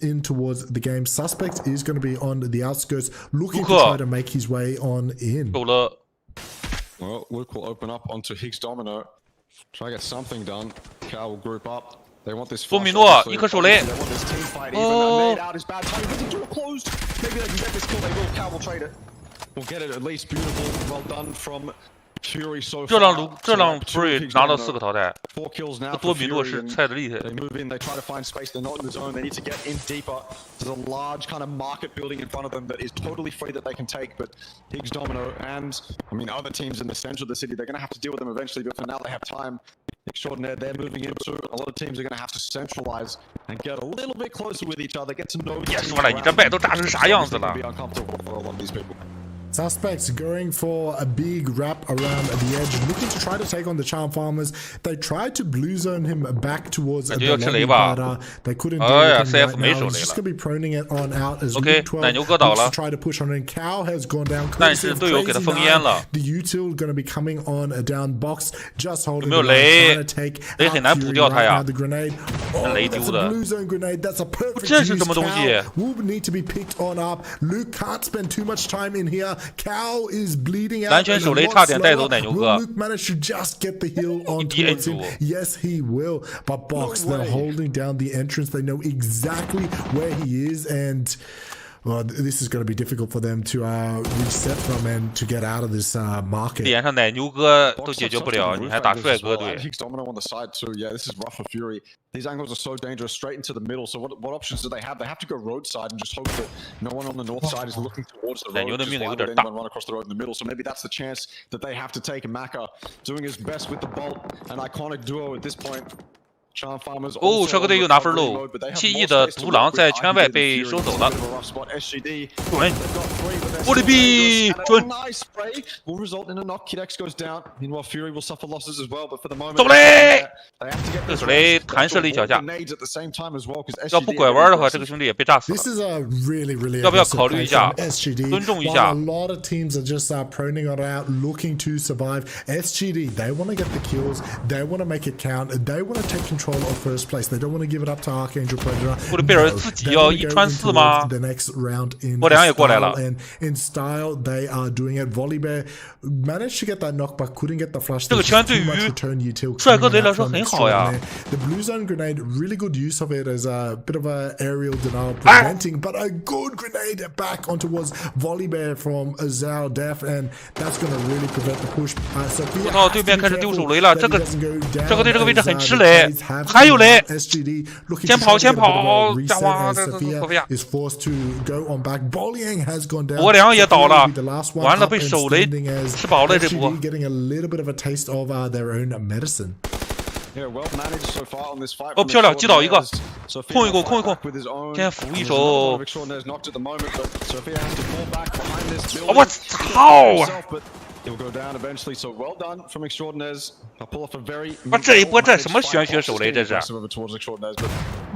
in towards the game. Suspect is going to be on the outskirts, looking to try to make his way on in. Well, Luke will open up onto Higgs Domino, try to get something done. Cal will group up. They want this. 多米诺一颗手雷。哦。Maybe they can get this kill. They will. Cal will trade it. We'll get it at least. Beautiful. Well done from Fury so far. 这让 Fury 拿到4个淘汰。 4 kills now. 多米诺是菜的厉害。 They move in. They try to find space. They're not in the zone. They need to get in deeper. There's a large kind of market building in front of them that is totally free that they can take. But Higgs Domino and I mean other teams in the center of the city, they're going to have to deal with them eventually. But for now, they have time. Extraordinaire, they're moving into a lot of teams are going to have to centralize and get a little bit closer with each other, get to know each other. 说了，你这败都炸成啥样子了？ Suspects going for a big wrap around the edge, looking to try to take on the Charm Farmers. They tried to blue zone him back towards the lobby, but they couldn't do it right now. He's just going to be proning it on out as Luke 12 looks to try to push on in. Cow has gone down. 但是队友给他封烟了。 The util going to be coming on a down box, just holding the line, trying to take out Fury right now. The grenade. Oh, that's a blue zone grenade. That's a perfect use. Cow will need to be picked on up. Luke can't spend too much time in here. Cow is bleeding out. 蓝圈手雷差点带走奶牛哥。 Will Luke manage to just get the heal on towards him? Yes, he will. But Box, they're holding down the entrance. They know exactly where he is, and well, this is going to be difficult for them to reset from and to get out of this market. 连上奶牛哥都解决不了，你还打帅哥队？ Higgs Domino on the side too. Yeah, this is rough for Fury. These angles are so dangerous, straight into the middle. So what options do they have? They have to go roadside and just hope that no one on the north side is looking towards the road. Just why would anyone run across the road in the middle? So maybe that's the chance that they have to take. Maka doing his best with the bolt, an iconic duo at this point. 哦，帅哥队又拿分喽！7亿的独狼在圈外被收走了。准，我的逼，准！走嘞！这个手雷弹射了一脚下，要不拐弯的话，这个兄弟也被炸死了。要不要考虑一下，尊重一下？ A lot of teams are just proning it out, looking to survive. SGD, they want to get the kills. They want to make it count. They want to take control of first place. They don't want to give it up to Archangel Predator. 我的贝尔自己要1穿4吗？ The next round in 我俩也过来了。 and in style, they are doing it. Volleybear managed to get that knock, but couldn't get the flush. 这个圈对于帅哥队来说很好呀。 The blue zone grenade, really good use of it as a bit of a aerial denial preventing, but a good grenade back on towards Volleybear from Azal Def, and that's going to really prevent the push. 我操，对面开始丢手雷了，这个帅哥队这个位置很吃雷。 还有雷！先跑，先跑！家伙，这索菲亚！我俩也倒了，完了，被手雷吃饱了这波。哦，漂亮，击倒一个，控一控，先扶一手。我操！ He'll go down eventually, so well done from Extraordinaires. I'll pull off a very. 这一波这什么玄学手雷这是？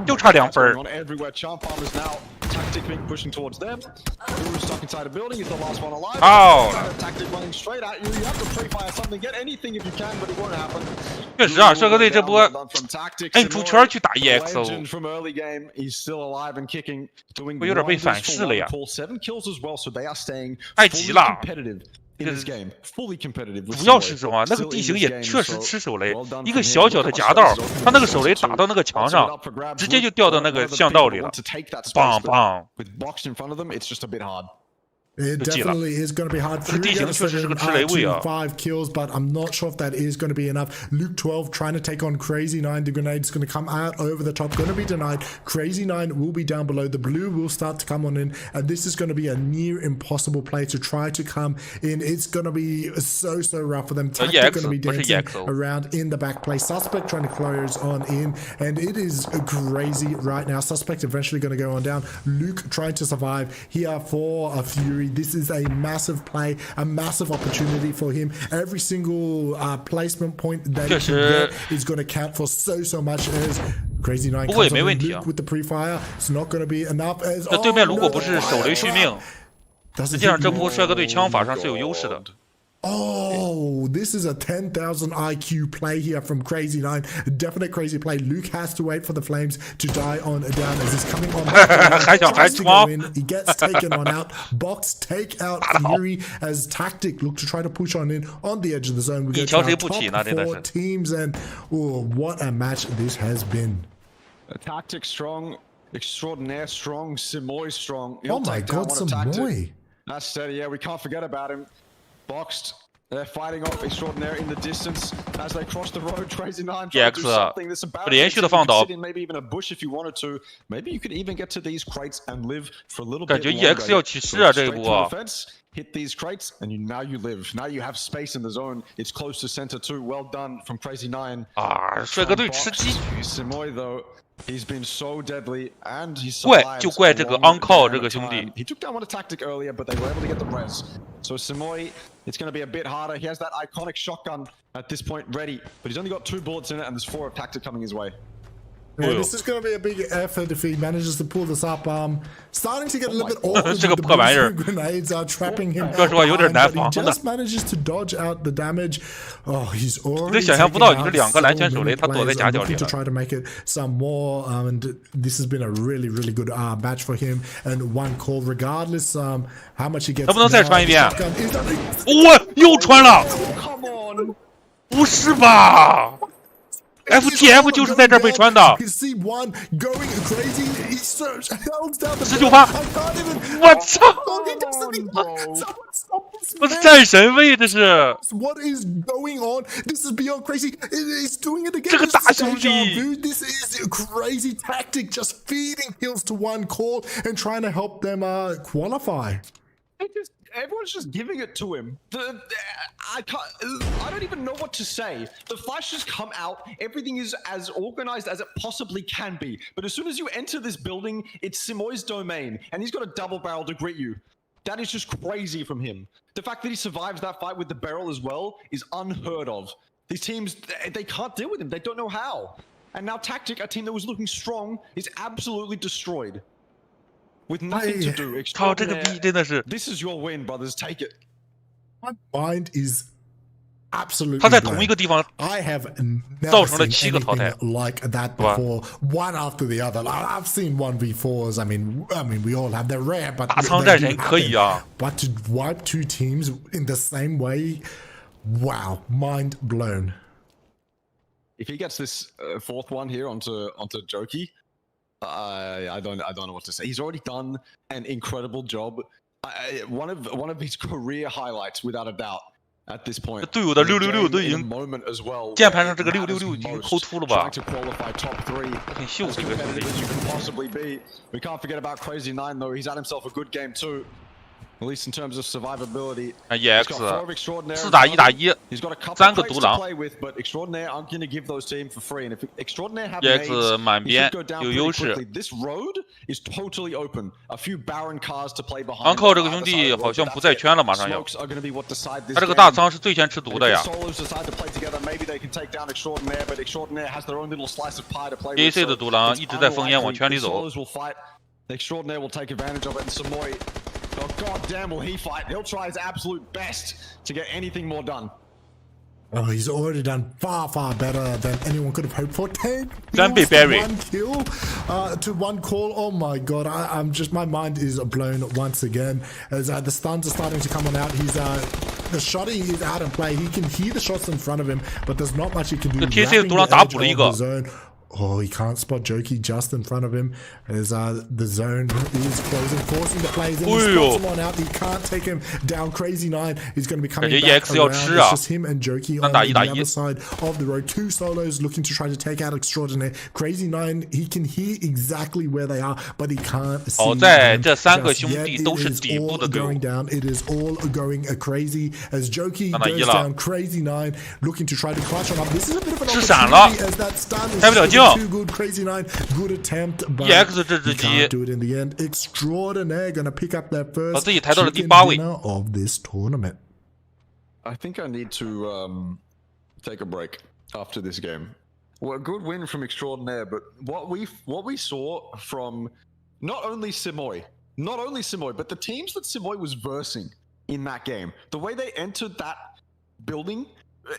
就差2分。 Everywhere, Charm Farmers now. Tactic being pushing towards them. Who's stuck inside a building? He's the last one alive. Oh. Tactic running straight at you. You have to pre-fire something, get anything if you can, but it won't happen. 确实啊，帅哥队这波摁出圈去打 EXO。 From early game, he's still alive and kicking. 我有点被反噬了呀。 7 kills as well, so they are staying 太急了。 In this game, fully competitive. 主要是什么？那个地形也确实吃手雷，一个小小的夹道，他那个手雷打到那个墙上，直接就掉到那个巷道里了，棒棒。 It definitely is going to be hard. Fury going to spend 5 kills, but I'm not sure if that is going to be enough. Luke 12 trying to take on Crazy 9. The grenade's going to come out over the top, going to be denied. Crazy 9 will be down below. The blue will start to come on in, and this is going to be a near impossible play to try to come in. It's going to be so rough for them. Tactic going to be dancing around in the back play. Suspect trying to close on in, and it is crazy right now. Suspect eventually going to go on down. Luke trying to survive here for a Fury. This is a massive play, a massive opportunity for him. Every single placement point that he can get is going to count for so much. As Crazy 9 comes on Luke with the pre-fire, it's not going to be enough. As 对面如果不是手雷续命，实际上这波帅哥队枪法上是有优势的。Oh, this is a 10,000 IQ play here from Crazy9. Definite crazy play. Luke has to wait for the flames to die on down as he's coming on. He gets taken on out. Box take out Fury as Tactic look to try to push on in on the edge of the zone. We go to our top 4 teams, and what a match this has been. Tactic strong, Extraordinaire strong, Simoy strong. Oh my God, Simoy. That's steady, yeah, we can't forget about him. Boxed. They're fighting off Extraordinaire in the distance as they cross the road. Crazy9 trying to do something. There's some barricades. You can sit in maybe even a bush if you wanted to. Maybe you could even get to these crates and live for a little bit longer. Straight through the fence, hit these crates, and now you live. Now you have space in the zone. It's close to center too. Well done from Crazy9. Simoy though. He's been so deadly, and he's survived. 就怪这个 on-call 这个兄弟。 He took down one tactic earlier, but they were able to get the res. So Simoy, it's going to be a bit harder. He has that iconic shotgun at this point ready, but he's only got 2 bullets in it, and there's 4 of tactic coming his way. Yeah, this is going to be a big effort if he manages to pull this up. Starting to get a little bit awkward with the grenades are trapping him. But he just manages to dodge out the damage. Oh, he's already looking to try to make it some more. And this has been a really, really good match for him. And 1 call, regardless how much he gets. 能不能再穿一遍？我又穿了！ Come on， 不是吧？ FTF 就是在这儿被穿的。19发，我操！我是战神位，这是。What is going on? This is beyond crazy. He's doing it again. 这个大兄弟。 This is a crazy tactic, just feeding kills to 1 call and trying to help them qualify. Everyone's just giving it to him. I don't even know what to say. The fights just come out. Everything is as organized as it possibly can be. But as soon as you enter this building, it's Simoy's domain, and he's got a double barrel to greet you. That is just crazy from him. The fact that he survives that fight with the barrel as well is unheard of. These teams, they can't deal with him. They don't know how. And now Tactic, a team that was looking strong, is absolutely destroyed. With nothing to do. This is your win, brothers. Take it. My mind is absolutely 他在同一个地方 I have never seen anything like that before. One after the other. I've seen 1v4s. I mean, we all have. They're rare, but 大仓战神可以啊。 But to wipe 2 teams in the same way, wow, mind blown. If he gets this 4th one here onto Joki, I don't know what to say. He's already done an incredible job. One of his career highlights, without a doubt, at this point. 队友的666都已经 moment as well. 键盘上这个666已经抠秃了吧？ To qualify top 3. 很秀气的兄弟。 As you can possibly be. We can't forget about Crazy9 though. He's had himself a good game too. At least in terms of survivability. EX 4打1打1 3个独狼 EX 满编有优势 Uncle 这个兄弟好像不在圈了，马上要。他这个大仓是最先吃毒的呀。EAC 的独狼一直在烽烟往圈里走。 Extraordinaire will take advantage of it, and Simoy, oh god damn, will he fight? He'll try his absolute best to get anything more done. Oh, he's already done far, far better than anyone could have hoped for. 10 kills, 1 kill to 1 call. Oh my god, I'm just, my mind is blown once again as the stuns are starting to come on out. He's the shotty is out of play. He can hear the shots in front of him, but there's not much he can do. Oh, he can't spot Joki just in front of him as the zone is closing, forcing the plays in. He spots him on out. He can't take him down. Crazy9 is going to be coming back around. It's just him and Joki on the other side of the road. 2 solos looking to try to take out Extraordinaire. Crazy9, he can hear exactly where they are, but he can't see them. 这3个兄弟都是底部的队伍。 It is all going crazy as Joki goes down. Crazy9 looking to try to clutch on up. This is a bit of an opportunity as that stun is too good. Crazy9, good attempt, but he can't do it in the end. Extraordinaire gonna pick up their first chicken dinner of this tournament. I think I need to take a break after this game. Well, a good win from Extraordinaire, but what we saw from not only Simoy, but the teams that Simoy was versing in that game, the way they entered that building,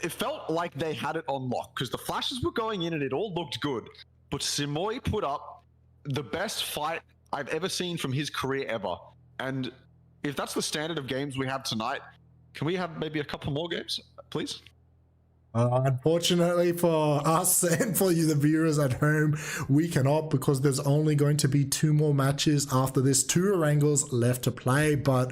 it felt like they had it on lock because the flashes were going in and it all looked good. But Simoy put up the best fight I've ever seen from his career ever. And if that's the standard of games we have tonight, can we have maybe a couple more games, please? Unfortunately for us and for you, the viewers at home, we cannot, because there's only going to be 2 more matches after this. 2 Orangles left to play, but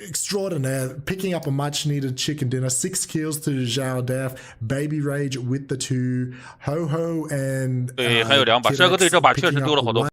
extraordinaire. Picking up a much needed chicken dinner. 6 kills to Zhao Def, Baby Rage with the 2, Ho and 对，还有2把，帅哥队这把确实丢了好多。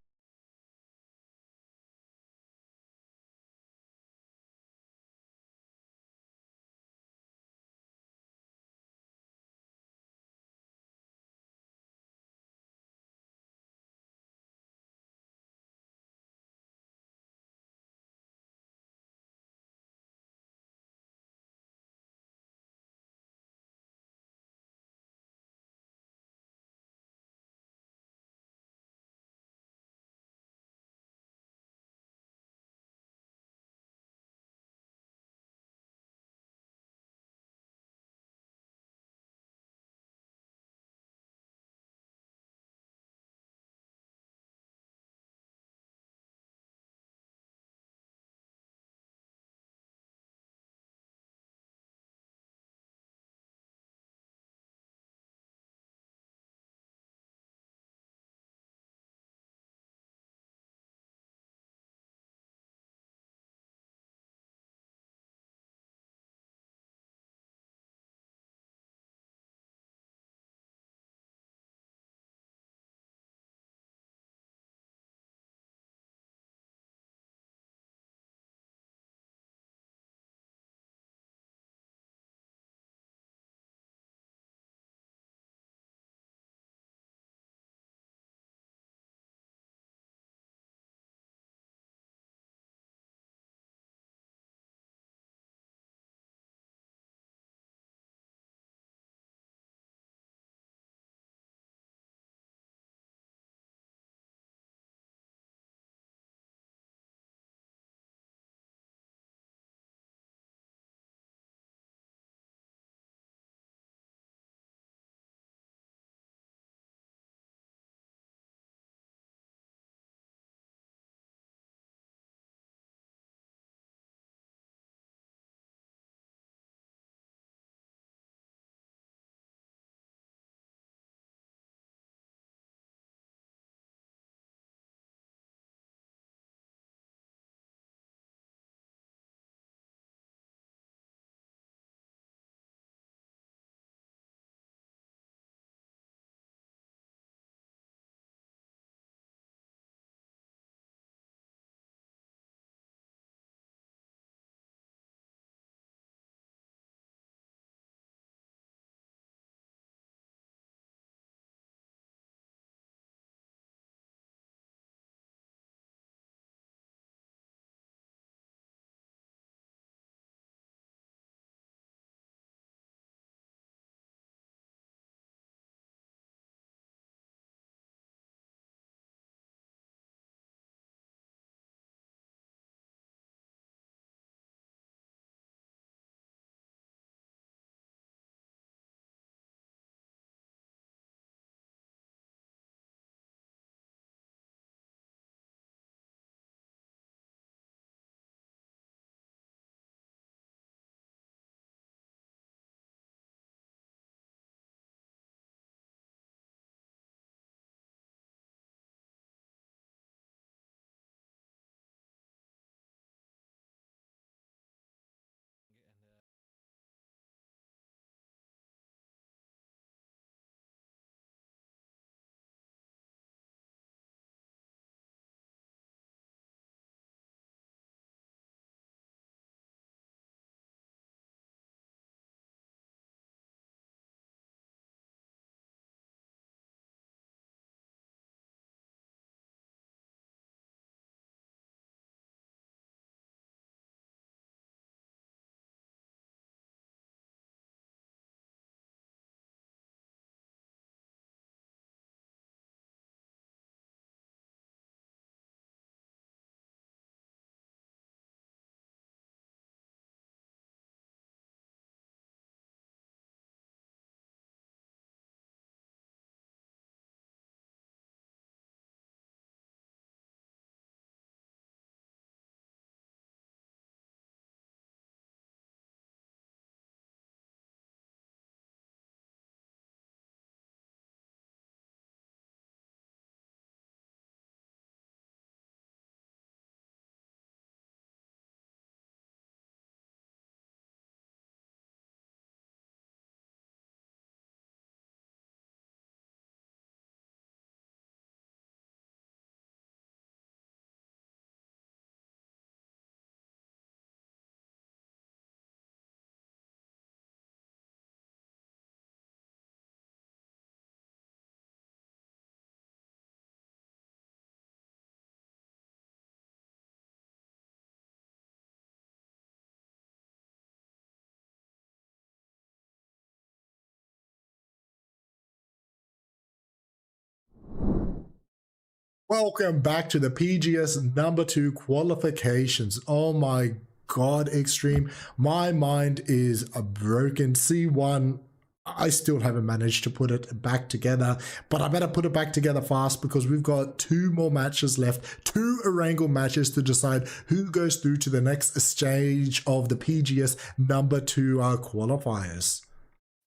Welcome back to the PGS number 2 qualifications. Oh my god, Extreme. My mind is broken. C1, I still haven't managed to put it back together, but I better put it back together fast because we've got 2 more matches left, 2 Erangel matches to decide who goes through to the next stage of the PGS number 2 qualifiers.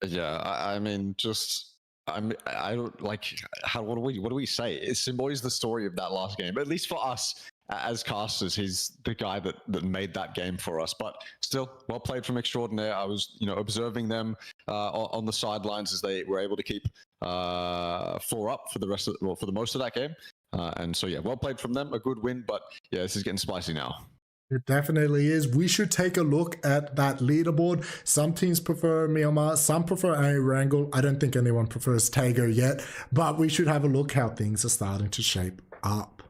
Yeah, I mean, I don't like how. What do we say? Simboy is the story of that last game. At least for us as casters, he's the guy that made that game for us. But still, well played from Extraordinaire. I was observing them on the sidelines as they were able to keep 4 up for the rest of for the most of that game. And so yeah, well played from them. A good win, but yeah, this is getting spicy now. It definitely is. We should take a look at that leaderboard. Some teams prefer Myanmar, some prefer Erangel. I don't think anyone prefers Tago yet, but we should have a look how things are starting to shape up.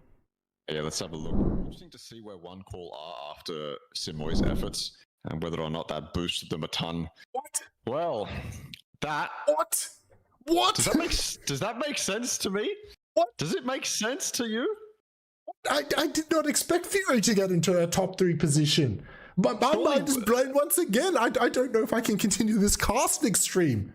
Yeah, let's have a look. Interesting to see where one call are after Simoy's efforts and whether or not that boosted them a ton. What? Well, that... What? Does that make sense to me? What? Does it make sense to you? I did not expect Fury to get into a top 3 position. But my mind is blown once again. I don't know if I can continue this cast Extreme.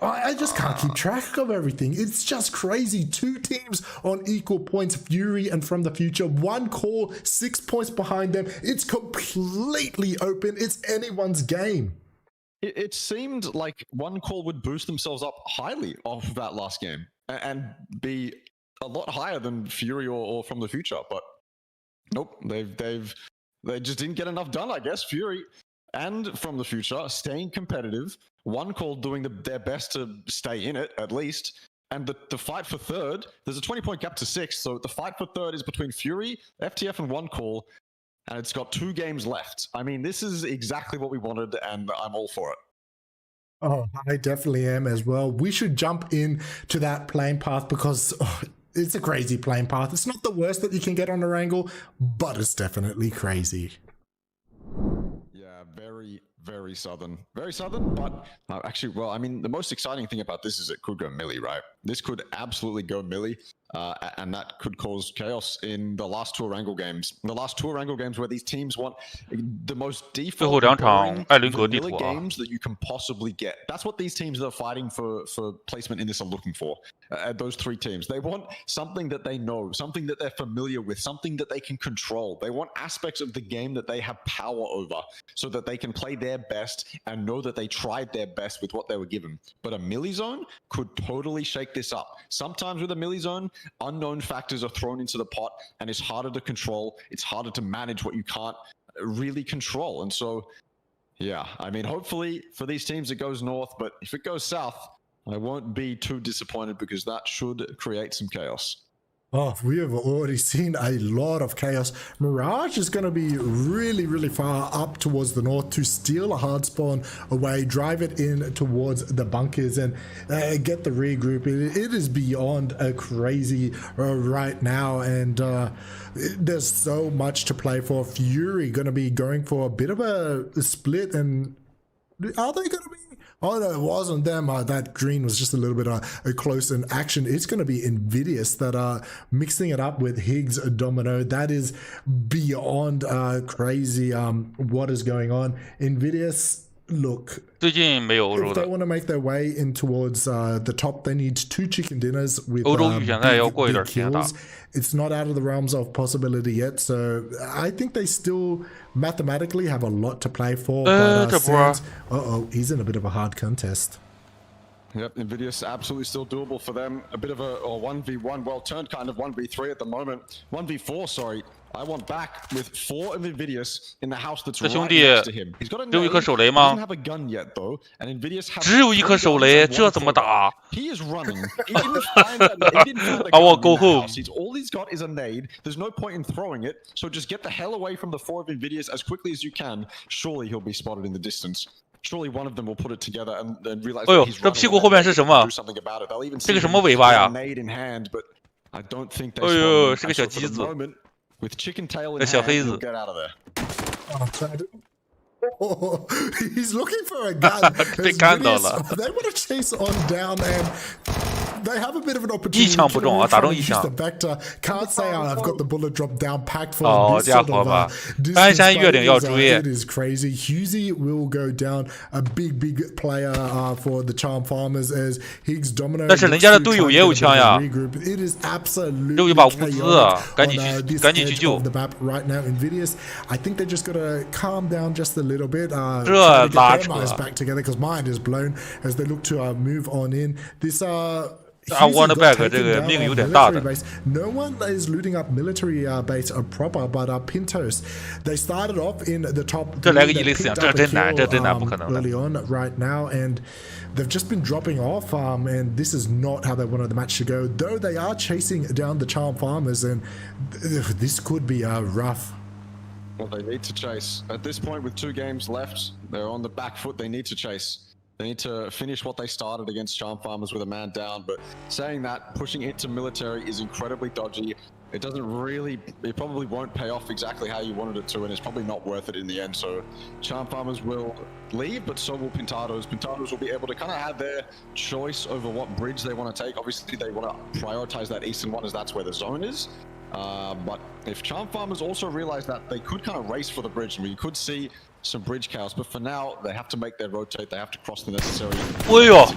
I just can't keep track of everything. It's just crazy. 2 teams on equal points, Fury and From the Future. 1 call, 6 points behind them. It's completely open. It's anyone's game. It seemed like 1 call would boost themselves up highly off of that last game and be a lot higher than Fury or From the Future, but nope, they just didn't get enough done, I guess. Fury and From the Future staying competitive, 1 call doing their best to stay in it at least, and the fight for 3rd, there's a 20-point gap to 6th, so the fight for 3rd is between Fury, FTF, and 1 call, and it's got 2 games left. I mean, this is exactly what we wanted, and I'm all for it. Oh, I definitely am as well. We should jump in to that playing path because it's a crazy playing path. It's not the worst that you can get on Erangel, but it's definitely crazy. Yeah, very, very southern. Very southern, but actually, well, I mean, the most exciting thing about this is it could go milli, right? This could absolutely go milli, and that could cause chaos in the last 2 Erangel games. The last 2 Erangel games where these teams want the most default vanilla games that you can possibly get. That's what these teams that are fighting for placement in this are looking for. Those 3 teams. They want something that they know, something that they're familiar with, something that they can control. They want aspects of the game that they have power over so that they can play their best and know that they tried their best with what they were given. But a milli zone could totally shake this up. Sometimes with a milli zone, unknown factors are thrown into the pot and it's harder to control. It's harder to manage what you can't really control. And so, yeah, I mean, hopefully for these teams it goes north, but if it goes south, I won't be too disappointed because that should create some chaos. Oh, we have already seen a lot of chaos. Mirage is going to be really, really far up towards the north to steal a hard spawn away, drive it in towards the bunkers and get the regroup. It is beyond crazy right now, and there's so much to play for. Fury going to be going for a bit of a split, and are they going to be? Oh no, it wasn't them. That green was just a little bit close in action. It's going to be Invidious that are mixing it up with Higgs Domino. That is beyond crazy what is going on. Invidious, look, if they want to make their way in towards the top, they need 2 chicken dinners with big kills. It's not out of the realms of possibility yet, so I think they still mathematically have a lot to play for. But he's in a bit of a hard contest. Yep, Invidious absolutely still doable for them. A bit of a 1v1, well turned kind of 1v3 at the moment. 1v4, sorry. I want back with 4 of Invidious in the house that's right next to him. He's got a nade, he doesn't have a gun yet though, and Invidious has 只有一颗手雷，这怎么打？ He is running. He didn't find a gun in the house. All he's got is a nade. There's no point in throwing it, so just get the hell away from the 4 of Invidious as quickly as you can. Surely he'll be spotted in the distance. Surely one of them will put it together and then realize that he's running and do something about it. They'll even see a nade in hand, but I don't think they spawn him. For the moment, with chicken tail in hand, he'll get out of there. Oh, he's looking for a gun. They want to chase on down, and they have a bit of an opportunity. 一枪不中啊，打中一枪。 Vector can't say I've got the bullet drop down packed for 好 this 家 sort 伙 of 吧，单山越岭要注意。 It is crazy. Husey will go down, a big player for the Charm Farmers as Higgs Domino. 但是人家的队友也有枪呀， It is absolutely 只有一把物资啊，赶紧去救。 the map right now, Invidious. I think they just gotta calm down just a little bit. 这拉扯。 back together because mind is blown as they look to move on in. This Warnerback 这个命有点大的。 No one is looting up military base proper, but Pintos, they started off in the top. 这来个104枪，这真难，不可能的。 Early on right now, and they've just been dropping off, and this is not how they wanted the match to go. Though they are chasing down the Charm Farmers, and this could be rough. Well, they need to chase. At this point, with 2 games left, they're on the back foot. They need to chase. They need to finish what they started against Charm Farmers with a man down. But saying that, pushing into military is incredibly dodgy. It probably won't pay off exactly how you wanted it to, and it's probably not worth it in the end. So Charm Farmers will leave, but so will Pintados. Pintados will be able to kind of have their choice over what bridge they want to take. Obviously, they want to prioritize that eastern one as that's where the zone is. But if Charm Farmers also realize that, they could kind of race for the bridge, and we could see some bridge chaos. But for now, they have to make their rotate. They have to cross the necessary. 哎呦，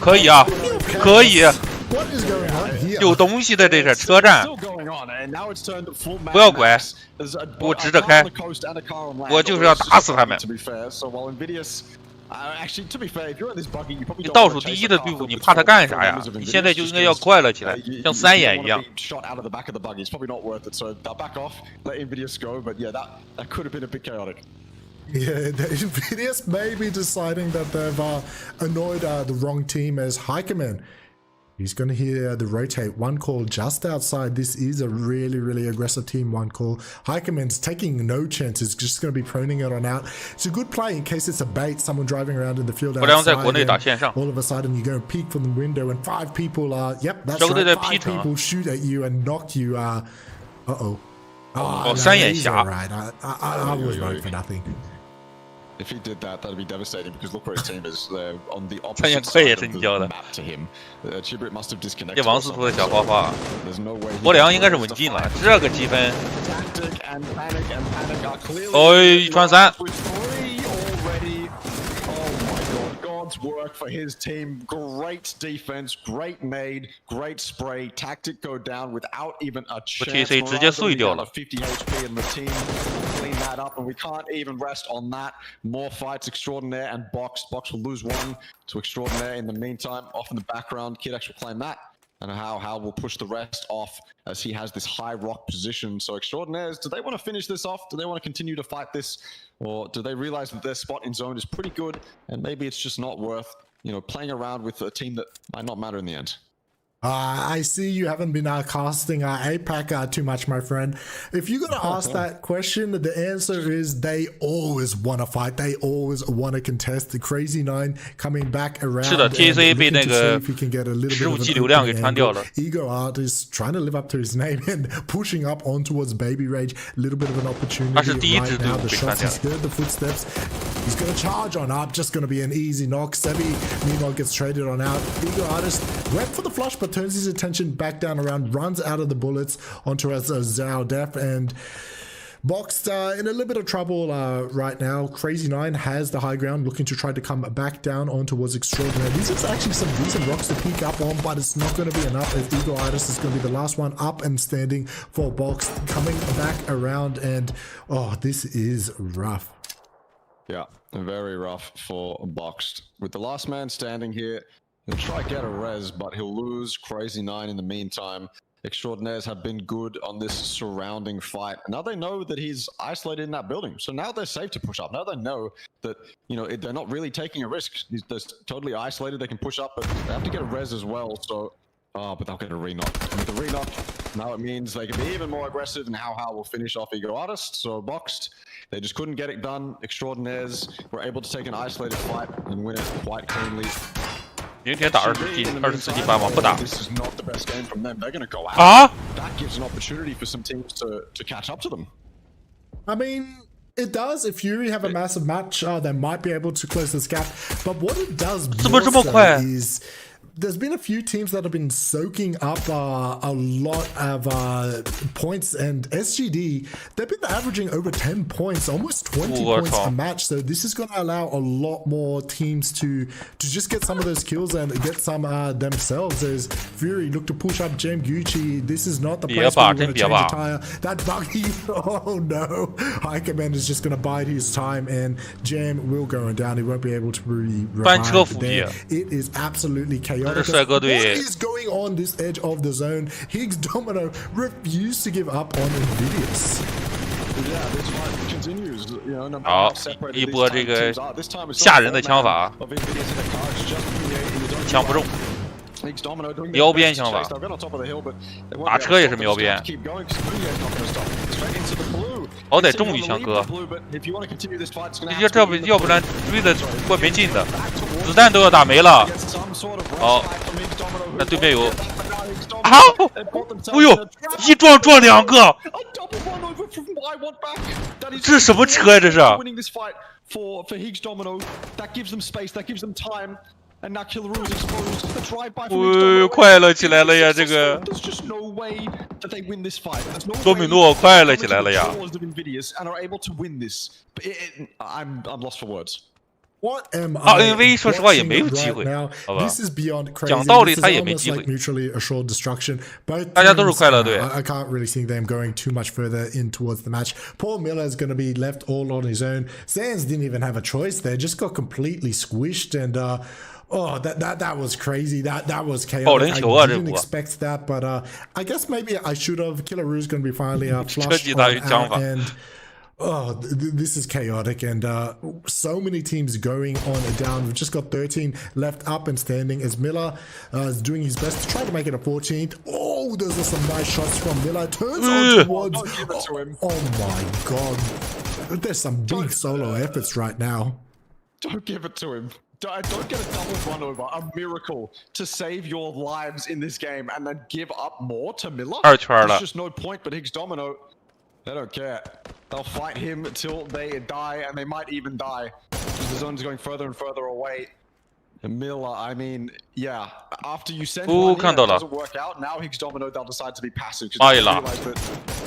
可以啊，可以， What is going on here? 有东西的这是车站，不要拐，我直着开，我就是要打死他们。 Actually, to be fair, if you're in this buggy, you probably 你倒数第一的队伍，你怕他干啥呀？你现在就应该要快乐起来，像三眼一样。 Shot out of the back of the buggy. It's probably not worth it. So they'll back off, let Invidious go. But yeah, that could have been a bit chaotic. Yeah, the Invidious may be deciding that they've annoyed the wrong team as Heikeman. He's going to hear the rotate. One call just outside. This is a really aggressive team. One call. Heikeman's taking no chances. Just going to be proning it on out. It's a good play in case it's a bait. Someone driving around in the field outside. All of a sudden you go peek from the window and 5 people yep, that's right. 5 people shoot at you and knock you. Uh-oh. Oh, no, he's all right. I was right for nothing. If he did that, that'd be devastating because look where his team is. They're on the opposite side of the map to him. Chibrit must have disconnected. 这王司徒的小花花， There's no way. 博良应该是稳进了，这个积分。 Tactic and panic are clearly. 哦，传3。 With 3 already. Oh my god, God's work for his team. Great defense, great nade, great spray. Tactic go down without even a chance. TC 直接碎掉了。 50 HP and the team clean that up, and we can't even rest on that. More fights, Extraordinaire and Box. Box will lose 1 to Extraordinaire in the meantime. Off in the background, Kidex will claim that. And how will push the rest off as he has this high rock position. So Extraordinaires, do they want to finish this off? Do they want to continue to fight this? Or do they realize that their spot in zone is pretty good and maybe it's just not worth, playing around with a team that might not matter in the end? I see you haven't been casting APAC too much, my friend. If you're going to ask that question, the answer is they always want to fight. They always want to contest. The Crazy 9 coming back around. 是的 ，TC 被那个15G 流量给穿掉了。 Ego Art is trying to live up to his name and pushing up on towards Baby Rage. A little bit of an opportunity right now. The shots, he's heard the footsteps. He's going to charge on up. Just going to be an easy knock. Sebi, meanwhile, gets traded on out. Ego Artist went for the flush, but turns his attention back down around, runs out of the bullets onto Zhao Def, and Boxed in a little bit of trouble right now. Crazy 9 has the high ground, looking to try to come back down on towards Extraordinaire. These are actually some decent rocks to peek up on, but it's not going to be enough as Eagle Itis is going to be the last one up and standing for Boxed, coming back around, and oh, this is rough. Yeah, very rough for Boxed. With the last man standing here, he'll try to get a res, but he'll lose Crazy 9 in the meantime. Extraordinaires have been good on this surrounding fight. Now they know that he's isolated in that building. So now they're safe to push up. Now they know that, they're not really taking a risk. They're totally isolated. They can push up, but they have to get a res as well. So, but they'll get a re-knock. And with the re-knock, now it means they can be even more aggressive, and How will finish off Ego Artist. So Boxed, they just couldn't get it done. Extraordinaires were able to take an isolated fight and win it quite cleanly. 明天打24级班吗？不打。 This is not the best game from them. They're going to go out. That gives an opportunity for some teams to catch up to them. I mean, it does. If Fury have a massive match, they might be able to close this gap. But what it does more so is there's been a few teams that have been soaking up a lot of points, and SGD, they've been averaging over 10 points, almost 20 points a match. So this is going to allow a lot more teams to just get some of those kills and get some themselves. As Fury look to push up Jam Gucci. This is not the place where you want to change a tire. That buggy, oh no. High Command is just going to bide his time, and Jam will go down. He won't be able to revive there. It is absolutely chaotic. What is going on this edge of the zone? Higgs Domino refused to give up on Invidious. Yeah, this fight continues. You know, no 好，一波这个吓人的枪法，枪不中。瞄边枪法，打车也是瞄边。好歹中一枪哥，要不然追的怪没劲的，子弹都要打没了。好，那对面有，啊！哎呦，一撞两个，这是什么车呀？这是。快乐起来了呀！这个多米诺快乐起来了呀！ What am NV 说实话也没有机会，好吧？讲道理他也没机会。大家都是快乐队。I can't really see them going too much further in towards the match. Paul Miller is going to be left all on his own. Sands didn't even have a choice there; just got completely squished and. Oh, that was crazy. That was chaotic. I didn't expect that, but I guess maybe I should have. Killer Roo's going to be finally flushed out, and this is chaotic, and so many teams going on and down. We've just got 13 left up and standing as Miller is doing his best to try to make it a 14th. Oh, those are some nice shots from Miller. Turns on towards. Oh my god, there's some big solo efforts right now. Don't give it to him. Don't get a double run over, a miracle to save your lives in this game and then give up more to Miller. There's just no point, but Higgs Domino, they don't care. They'll fight him till they die, and they might even die. The zone's going further and further away. And Miller, I mean, yeah, after you send one in, it doesn't work out. Now Higgs Domino, they'll decide to be passive because they realize that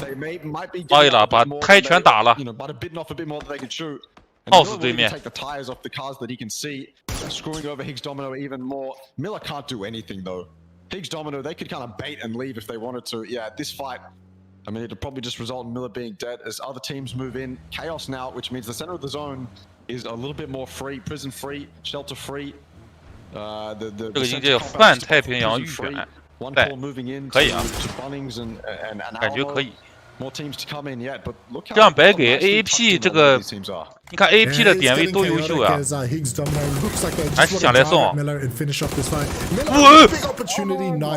they might be getting might have bitten off a bit more than they could shoot. And Miller will take the tires off the cars that he can see, screwing over Higgs Domino even more. Miller can't do anything though. Higgs Domino, they could kind of bait and leave if they wanted to. Yeah, this fight, I mean, it'll probably just result in Miller being dead as other teams move in. Chaos now, which means the center of the zone is a little bit more free, prison free, shelter free. The 这个已经泛太平洋预选，对，可以啊，感觉可以。 这样白给 AAP 这个，你看 AAP 的点位多优秀呀，还是想来送。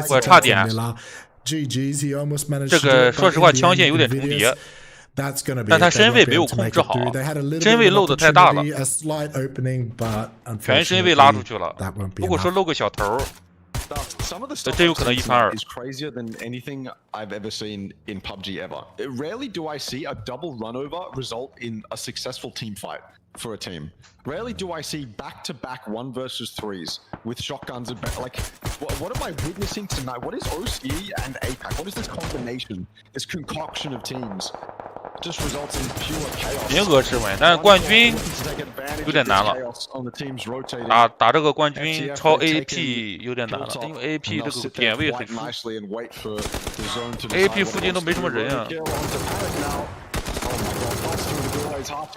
我差点。这个说实话枪线有点重叠，但他身位没有控制好，身位漏的太大了，全身位拉出去了。如果说漏个小头。 真有可能1盘2。 is crazier than anything I've ever seen in PUBG ever. Rarely do I see a double run over result in a successful team fight for a team. Rarely do I see back-to-back 1 versus 3s with shotguns and like what am I witnessing tonight? What is OCE and APAC? What is this combination? This concoction of teams just results in pure chaos. 名额是稳，但是冠军有点难了。打这个冠军超 AP 有点难了，因为 AP 这个点位很熟 ，AP 附近都没什么人啊。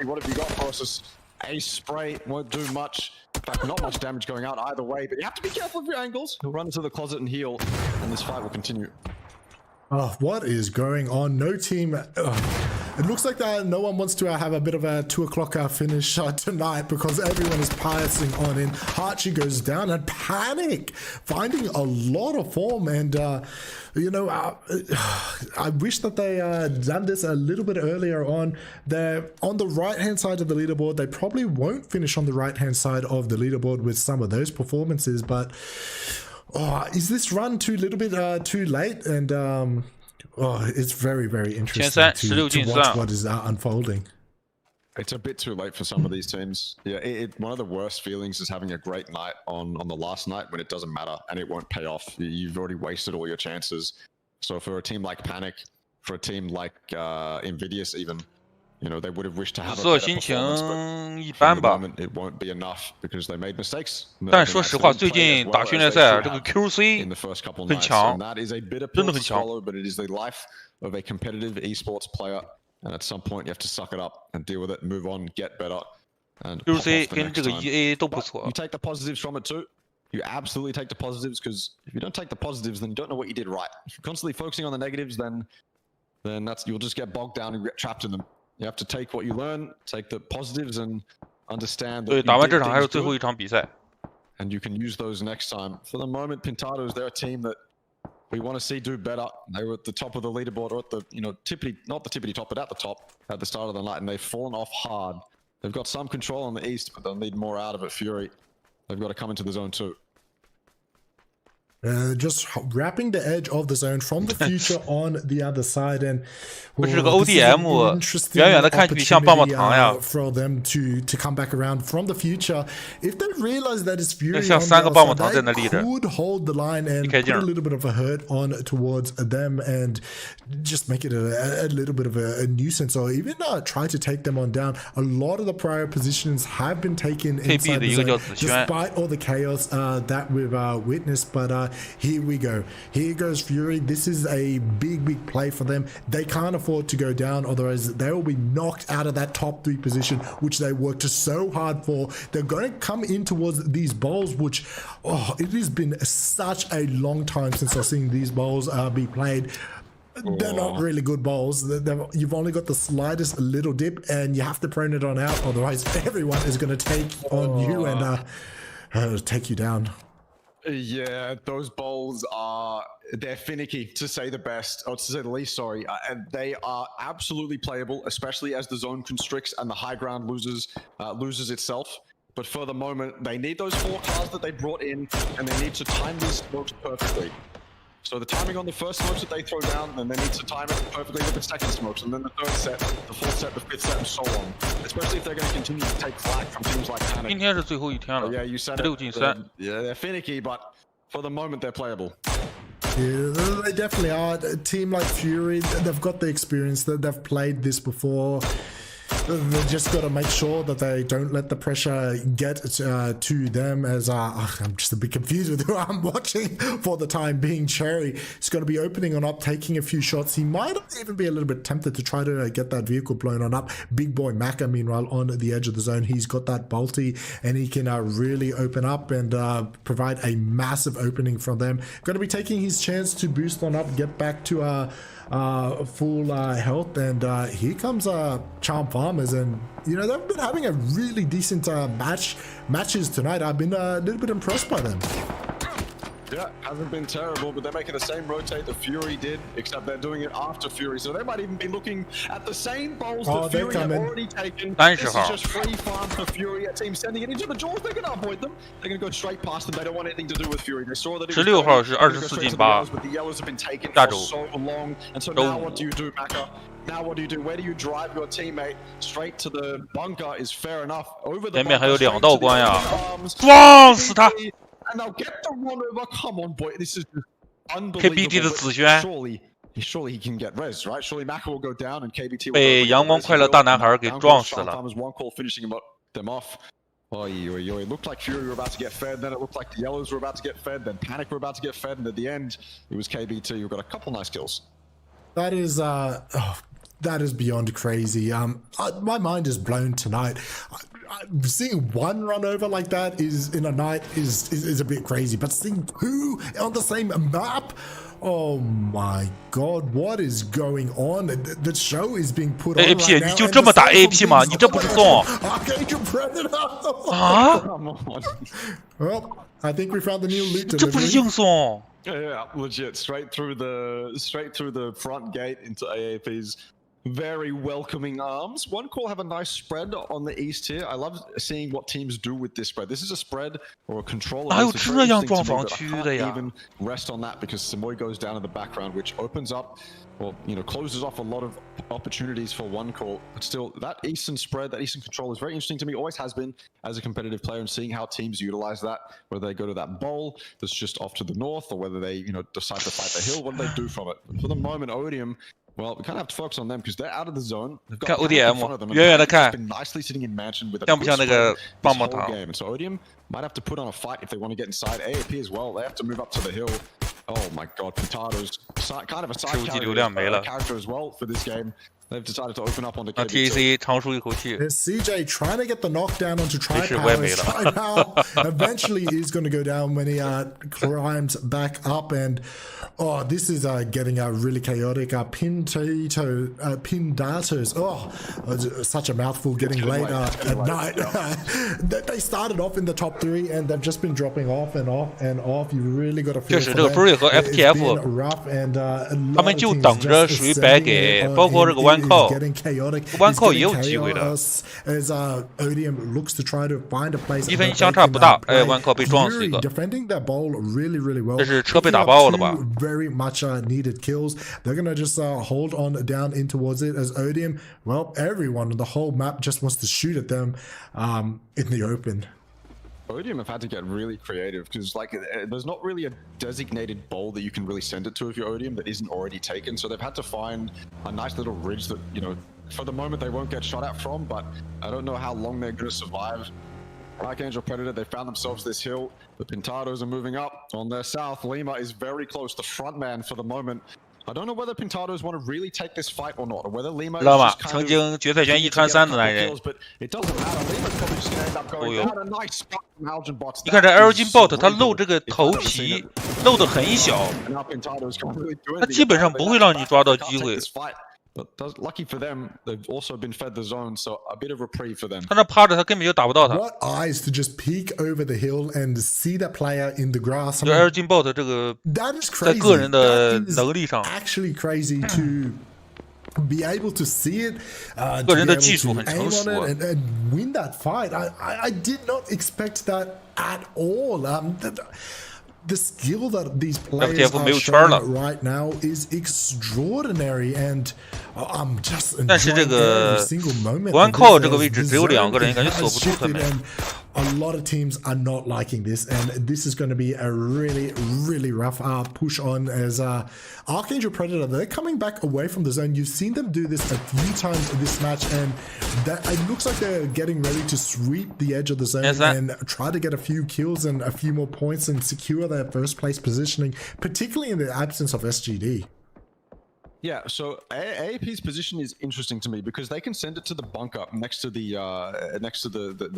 What have you got for us? A spray won't do much. In fact, not much damage going out either way, but you have to be careful of your angles. He'll run into the closet and heal, and this fight will continue. Oh, what is going on? No team. It looks like that no one wants to have a bit of a 2 o'clock finish tonight because everyone is passing on in. Archie goes down and Panic finding a lot of form, and you know, I wish that they done this a little bit earlier on. They're on the right hand side of the leaderboard. They probably won't finish on the right hand side of the leaderboard with some of those performances, but is this run too little bit too late? And it's very, very interesting to watch what is unfolding. It's a bit too late for some of these teams. Yeah, one of the worst feelings is having a great night on the last night when it doesn't matter and it won't pay off. You've already wasted all your chances. So for a team like Panic, for a team like Invidious even, you know, they would have wished to have a better performance, but for the moment it won't be enough because they made mistakes. 但说实话，最近打训练赛这个 QC in the first couple 很 nights, 强 and that is a bitter 真 pill 的 to 很强。 swallow, but it is the life of a competitive esports player. And at some point, you have to suck it up and deal with it, move on, get better, and pop off QC the 跟 next 这个 time. EA 都不 But 错 you。take the positives from it too. You absolutely take the positives because if you don't take the positives, then you don't know what you did right. If you're constantly focusing on the negatives, then you'll just get bogged down and get trapped in them. You have to take what you learn, take the positives, and understand that 对， you 打完 did 这场还有 things 最后 good, 一场比赛。 and you can use those next time. For the moment, Pintados, they're a team that we want to see do better. They were at the top of the leaderboard, or at the, you know, not the tippity top, but at the top at the start of the night, and they've fallen off hard. They've got some control on the east, but they'll need more out of it. Fury, they've got to come into the zone too. Just wrapping the edge of the zone from the future on the other side, and 不是个 ODM， 远远的看去像棒棒糖呀。 for them to come back around from the future. If they realize that it's Fury 像 on 三个 the 棒棒 outside, 糖在那 they 立着。 could hold the line and put a little bit of a hurt on towards them and just make it a little bit of a nuisance, or even try to take them on down. A lot of the prior positions have been taken inside the zone, despite all the chaos that we've witnessed. But here we go. Here goes Fury. This is a big play for them. They can't afford to go down, otherwise they will be knocked out of that top 3 position, which they worked so hard for. They're going to come in towards these bowls, which, it has been such a long time since I've seen these bowls be played. They're not really good bowls. You've only got the slightest little dip, and you have to prone it on out, otherwise everyone is going to take on you and take you down. Yeah, those bowls they're finicky, to say the best, or to say the least, sorry. And they are absolutely playable, especially as the zone constricts and the high ground loses itself. But for the moment, they need those 4 cars that they brought in, and they need to time these smokes perfectly. So the timing on the first smokes that they throw down, then they need to time it perfectly with the second smokes, and then the third set, the fourth set, the fifth set, and so on. Especially if they're going to continue to take flack from teams like Panic. 今天是最后一天了。 Yeah, you said 6进3。 Yeah, they're finicky, but for the moment, they're playable. Yeah, they definitely are. A team like Fury, they've got the experience, that they've played this before. They just got to make sure that they don't let the pressure get to them, as I'm just a bit confused with who I'm watching for the time being. Cherry is going to be opening on up, taking a few shots. He might even be a little bit tempted to try to get that vehicle blown on up. Big boy Maka, meanwhile, on the edge of the zone, he's got that bolty, and he can really open up and provide a massive opening from them. Going to be taking his chance to boost on up, get back to full health, and here comes Charm Farmers, and you know, they've been having a really decent matches tonight. I've been a little bit impressed by them. Yeah, hasn't been terrible, but they're making the same rotate that Fury did, except they're doing it after Fury. So they might even be looking at the same bowls that Fury have already taken. This is just free farm for Fury. A team sending it into the jaws. They're going to avoid them. They're going to go straight past them. They don't want anything to do with Fury. They saw that it was 16号是24进8， but the yellows have been taken for so long. And so now what do you do, Maka? Now what do you do? Where do you drive your teammate? Straight to the bunker is fair enough. Over the 前面还有2道关呀， 撞死他！ And they'll get the run over. Come on, boy. This is just unbelievable. KBT 的紫萱 Surely he can get res, right? Surely Maka will go down and KBT will 被阳光快乐大男孩给撞死了。 One call finishing them off. It looked like Fury were about to get fed, then it looked like the Yellows were about to get fed, then Panic were about to get fed, and at the end, it was KBT who got a couple nice kills. That is beyond crazy. My mind is blown tonight. Seeing one run over like that in a night is a bit crazy, but seeing 2 on the same map, oh my god, what is going on? The show is being put on right now. 你就这么打 AP 吗？你这不是送？ 啊 Well, I think we found the new loot 这不是 delivery. 硬送。 Yeah, legit. Straight through the front gate into AAP's very welcoming arms. One call have a nice spread on the east here. I love seeing what teams do with this spread. This is a spread or a control. 哪有这样撞防区的呀 even rest on that because Samoy goes down in the background, which opens up, well, closes off a lot of opportunities for one call. But still, that eastern spread, that eastern control is very interesting to me. Always has been as a competitive player, and seeing how teams utilize that, whether they go to that bowl that's just off to the north, or whether they decide to fight the hill. What do they do from it? For the moment, Odium. Well, we kind of have to focus on them because they're out of the zone. They've got in front of them. They've been nicely sitting in mansion with a good spread this whole game. And so Odium might have to put on a fight if they want to get inside. AAP as well. They have to move up to the hill. Oh my God, Pintado's kind of a side character as well for this game. They've decided to open up on the TAC 长舒一口气。 CJ trying to get the knockdown onto Tripower. Eventually he's going to go down when he climbs back up, and this is getting really chaotic. Pindatos. Such a mouthful getting late at night. They started off in the top 3 and they've just been dropping off and off and off. You really got to feel for them. It's been rough, and 他们就等着谁白给，包括这个弯扣，弯扣也有机会的。As Odium looks to try to find a place. 积分相差不大，弯扣被撞死一个。 Defending that ball really, really well. 这是车被打爆了吧 ？Very much needed kills. They're gonna just hold on down in towards it as Odium. Well, everyone on the whole map just wants to shoot at them in the open. Odium have had to get really creative because there's not really a designated bowl that you can really send it to if you're Odium that isn't already taken. So they've had to find a nice little ridge that, for the moment they won't get shot at from, but I don't know how long they're going to survive. Archangel Predator, they found themselves this hill. The Pintados are moving up on their south. Lima is very close, the front man for the moment. I don't know whether Pintados want to really take this fight or not, or whether Lima is just kind of... 曾经决赛圈1穿3的男人。 But it doesn't matter. Lima's probably just going to end up going down. A nice spot from Algin Bots. 你看这 Elgin Bot 他露这个头皮露得很小，他基本上不会让你抓到机会。 But lucky for them, they've also been fed the zone, so a bit of reprieve for them. 他那趴着，他根本就打不到他。 What eyes to just peek over the hill and see that player in the grass. 就 Elgin Bot 这个 that is 在 crazy. 个人的能力上 actually crazy to be able to see it, 个人的技 to 术很 aim 成 on 熟 it and win that fight. I did not expect that at all. The skill that these players are showing right now is extraordinary, and I'm just enjoying every single moment. 弯扣这个位置只有2个人，感觉锁不住他们。 A lot of teams are not liking this, and this is going to be a really, really rough push on as Archangel Predator. They're coming back away from the zone. You've seen them do this a few times in this match, and it looks like they're getting ready to sweep the edge of the zone and try to get a few kills and a few more points and secure their first place positioning, particularly in the absence of SGD. Yeah, so AAP's position is interesting to me because they can send it to the bunker next to the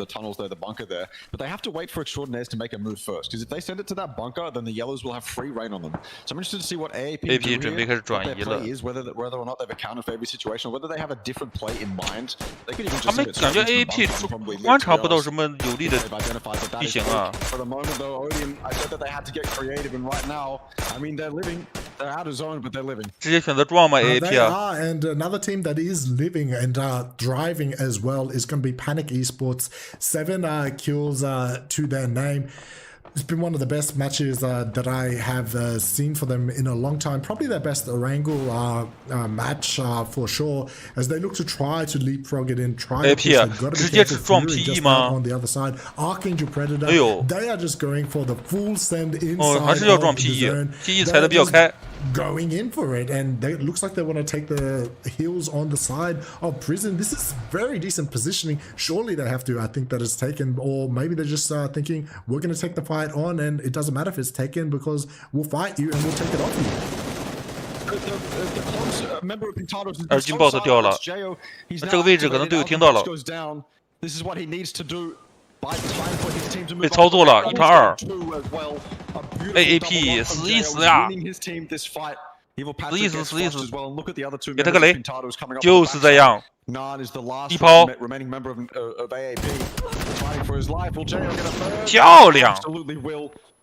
tunnels there, the bunker there, but they have to wait for Extraordinaires to make a move first. Because if they send it to that bunker, then the yellows will have free reign on them. So I'm interested to see what AAP do here, what their play is, whether or not they've accounted for every situation, or whether they have a different play in mind. They could even just send it to the bunker. 观察不到什么有利的地形啊。 For the moment though, Odium, I said that they had to get creative, and right now, I mean, they're living. They're out of zone, but they're living. 直接选择撞嘛 AAP 啊。 They are, and another team that is living and driving as well is going to be Panic Esports. 7 kills to their name. It's been one of the best matches that I have seen for them in a long time. Probably their best Erangel match for sure, as they look to try to leapfrog it in. Try to got to be careful. Fury just on the other side. Archangel Predator. They are just going for the full send inside of the zone. They're going in for it, and it looks like they want to take the hills on the side of prison. This is very decent positioning. Surely they have to. I think that is taken, or maybe they're just thinking we're going to take the fight on, and it doesn't matter if it's taken because we'll fight you and we'll take it off you. The close member of Pintados is 2爆 掉了，这个位置可能队友听到了。 This is what he needs to do. 被操作了，1判2。AAP 死一死呀！死一死，死一死！给他个雷，就是这样。一抛，漂亮！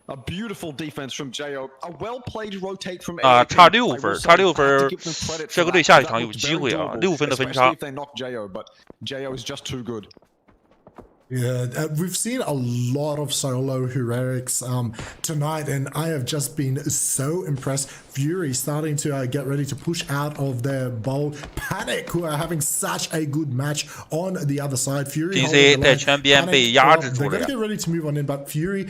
A beautiful defense from Jo. A well-played rotate from 差6分，差6分，帅哥队下一场有机会啊，6分的分差。 Especially if they knock Jo, but Jo is just too good. Yeah, we've seen a lot of solo heroics tonight, and I have just been so impressed. Fury starting to get ready to push out of their bowl. Panic, who are having such a good match on the other side. Fury,在圈边被压制住了。 They're gonna get ready to move on in, but Fury,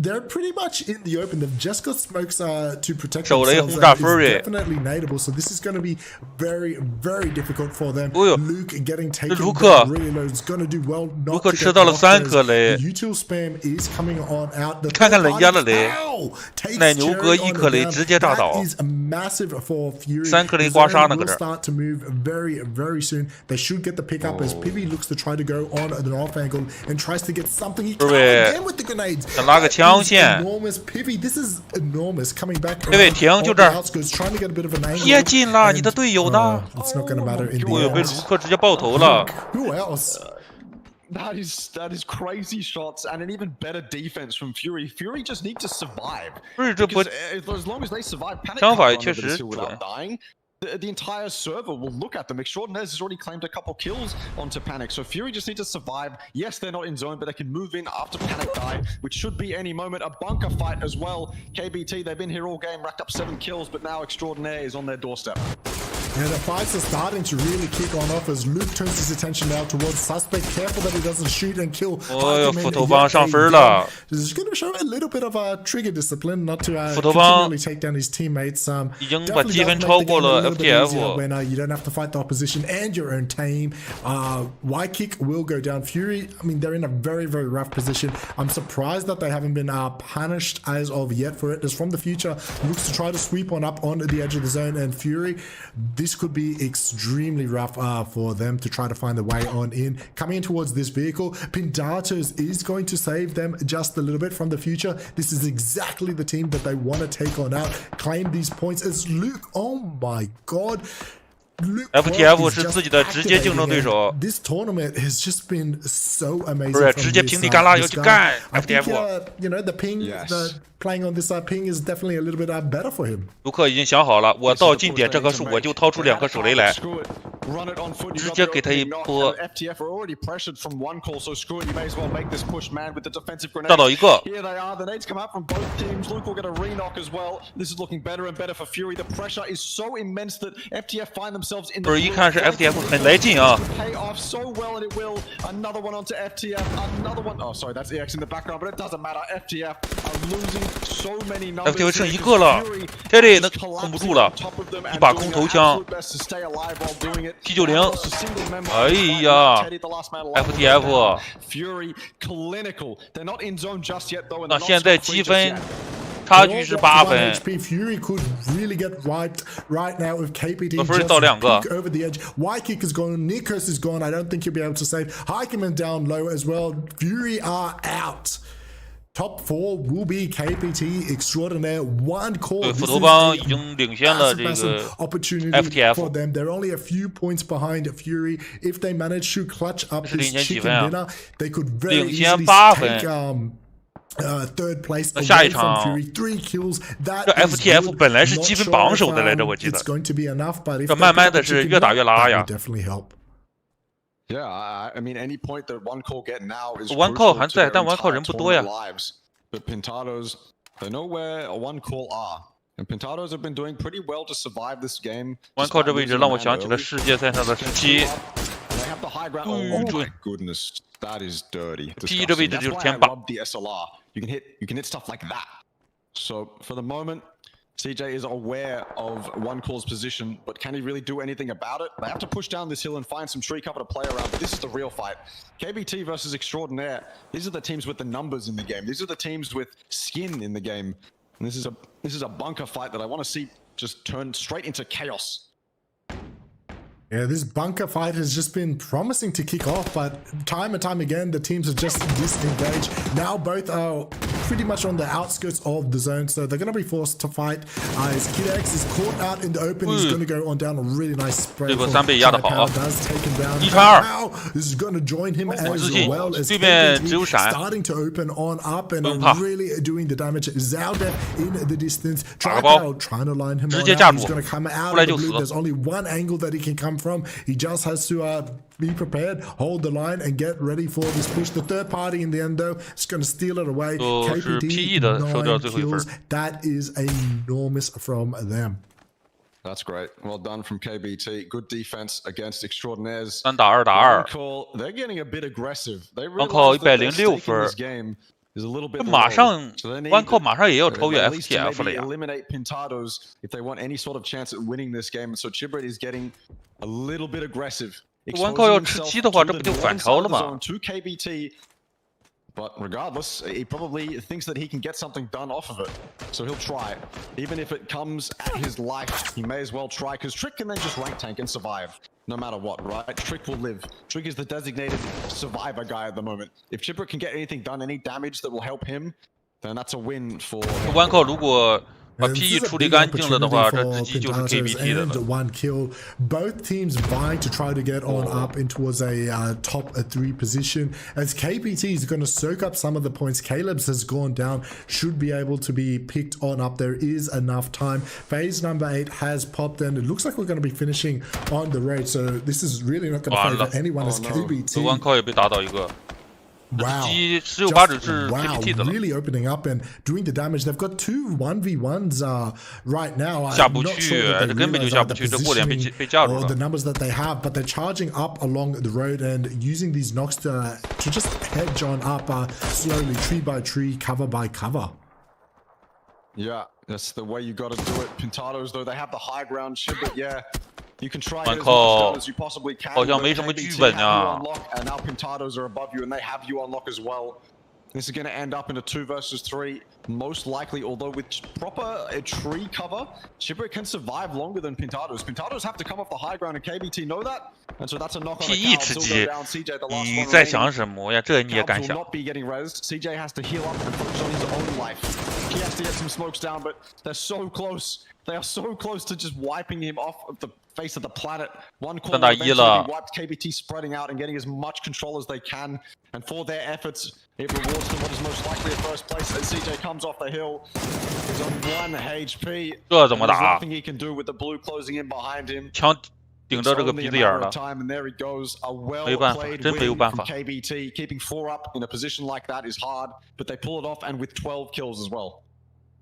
they're pretty much in the open. They've just got smokes to protect themselves. It's definitely nadeable, so this is going to be very, very difficult for them. Luke getting taken really low. It's going to do well not to get knocked. The util spam is coming on out. The 看看人家的雷， takes 牛哥1颗雷直接炸倒。 That is massive for Fury. 3颗雷刮痧呢， will start to move very, very soon. They should get the pick up as Pibby looks to try to go on an off angle and tries to get something. He can't again with the grenades. 拉个枪线 enormous Pivy, this is enormous coming back. 对，停，就这儿。 trying to get a bit of an angle. 接近了，你的队友呢？ It's not gonna matter in the 我有 end. 被卢克直接爆头了。 Who else? That is crazy shots and an even better defense from Fury. Fury just need to survive. 不是，这不 As long as they survive, Panic 枪法 can't 确 run over 实 this hill without dying. The entire server will look at them. Extraordinaires has already claimed a couple kills onto Panic, so Fury just need to survive. Yes, they're not in zone, but they can move in after Panic die, which should be any moment. A bunker fight as well. KBT, they've been here all game, racked up 7 kills, but now Extraordinaire is on their doorstep. Yeah, the fights are starting to really kick on off as Luke turns his attention now towards Suspect. Careful that he doesn't shoot and kill. 斧头帮上分了。 This is going to show a little bit of a trigger discipline, not to continually take down his teammates. 已经把积分超过了 FTF。 When you don't have to fight the opposition and your own team. Y kick will go down. Fury, I mean, they're in a very, very rough position. I'm surprised that they haven't been punished as of yet for it. As from the future, looks to try to sweep on up onto the edge of the zone, and Fury, this could be extremely rough for them to try to find the way on in. Coming in towards this vehicle, Pindatos is going to save them just a little bit from the future. This is exactly the team that they want to take on out, claim these points as Luke. Oh my god. FTF 是自己的直接竞争对手。 This tournament has just been so amazing. 不是，直接平地干拉要去干 FTF。 You know, the ping, the playing on this ping is definitely a little bit better for him. 卢克已经想好了，我到近点这棵树，我就掏出2颗手雷来，直接给他一波。炸倒一个。 不是，一看是 FTF 很来劲啊。 FTF 剩1个了 ，Terry 那控不住了，一把空投枪 ，P90， 哎呀 ，FTF， 那现在积分。 差距是8分。 Fury could really get wiped right now with KPT just over the edge. Y kick is gone. Nikos is gone. I don't think he'll be able to save. Heikeman down low as well. Fury are out. Top 4 will be KPT Extraordinaire. 1 call. 斧头帮已经领先了这个 FTF for them. They're only a few points behind Fury. If they manage to clutch up this chicken dinner, they could very easily take third place away from Fury. 3 kills. That FTF 本来是积分榜首的来着，我记得。 It's going to be enough, but if 这慢慢的是越打越拉呀。 definitely help. Yeah, I mean, any point that one call get now is one call 还在，但 one call 人不多呀。 But Pintados, they know where a one call are, and Pintados have been doing pretty well to survive this game. One call 这位置让我想起了世界赛上的17。 They have the high ground. Oh my goodness, that is dirty. P 这位置就是天 I 霸。 love the SLR. You can hit stuff like that. So for the moment, CJ is aware of one call's position, but can he really do anything about it? They have to push down this hill and find some tree cover to play around, but this is the real fight. KBT versus Extraordinaire. These are the teams with the numbers in the game. These are the teams with skin in the game. And this is a bunker fight that I want to see just turn straight into chaos. Yeah, this bunker fight has just been promising to kick off, but time and time again, the teams are just disengaged. Now both are pretty much on the outskirts of the zone, so they're going to be forced to fight. As Kid X is caught out in the open, he's going to go on down a really nice spray. Does take him down. Now this is going to join him as well as KBT starting to open on up and really doing the damage. Zaldef in the distance. Trying to line him on out. He's going to come out of the blue. There's only one angle that he can come from. He just has to be prepared, hold the line, and get ready for this push. The third party in the end, though, is going to steal it away. KPD, 9 kills. That is enormous from them. That's great. Well done from KBT. Good defense against Extraordinaires. 3打2打2。They're getting a bit aggressive. They realize that their stake in this game is a little bit low. So they need One马上也要超越 at least to FTF 了 maybe 呀。 eliminate Pintados if they want any sort of chance at winning this game. So Chibrit is getting a little bit aggressive. One call 要吃鸡的话，这不就反超了吗？ To KBT. But regardless, he probably thinks that he can get something done off of it. So he'll try. Even if it comes at his life, he may as well try, because Trick can then just rank tank and survive. No matter what, right? Trick will live. Trick is the designated survivor guy at the moment. If Chipper can get anything done, any damage that will help him, then that's a win for... One call 如果 把 PE 处理干净了的话，这直击就是 KBT 的了。 One kill. Both teams vying to try to get on up in towards a top 3 position. As KBT is going to soak up some of the points. Caleb's has gone down. Should be able to be picked on up. There is enough time. Phase number 8 has popped, and it looks like we're going to be finishing on the raid. So this is really not going to favor anyone as KBT. One call 也被打倒一个。 Wow. Really opening up and doing the damage. They've got 2 1v1s right now. I'm not sure that they realize the positioning or the numbers that they have, but they're charging up along the road and using these knocks to just hedge on up slowly, tree by tree, cover by cover. Yeah, that's the way you got to do it. Pintados, though, they have the high ground shit, but yeah. You can try it as much as you possibly can. 好像没什么剧本啊。 And now Pintados are above you, and they have you on lock as well. This is going to end up in a 2 versus 3, most likely. Although with proper tree cover, Chibrit can survive longer than Pintados. Pintados have to come off the high ground, and KBT know that, and so that's a knock on the cow. Still go down. CJ, the last one. 你在想什么呀？这你也敢想 will not be getting rezzed. CJ has to heal up and focus on his own life. He has to get some smokes down, but they're so close. They are so close to just wiping him off of the face of the planet. One corner eventually wiped, KBT spreading out and getting as much control as they can. And for their efforts, it rewards them what is most likely a first place. As CJ comes off the hill, he's on 1 HP. There's nothing he can do with the blue closing in behind him. 枪顶着这个鼻子眼了。 And there he goes. A well-played win from KBT. Keeping 4 up in a position like that is hard, but they pull it off, and with 12 kills as well.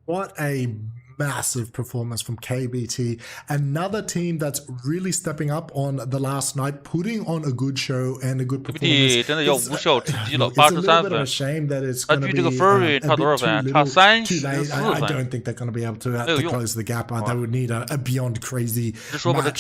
What a massive performance from KBT. Another team that's really stepping up on the last night, putting on a good show and a good performance. 真的要无效吃鸡了， 83分。他距这个 Furry 差多少分？差34分。 I don't think they're going to be able to close the gap. They would need a beyond crazy match. But,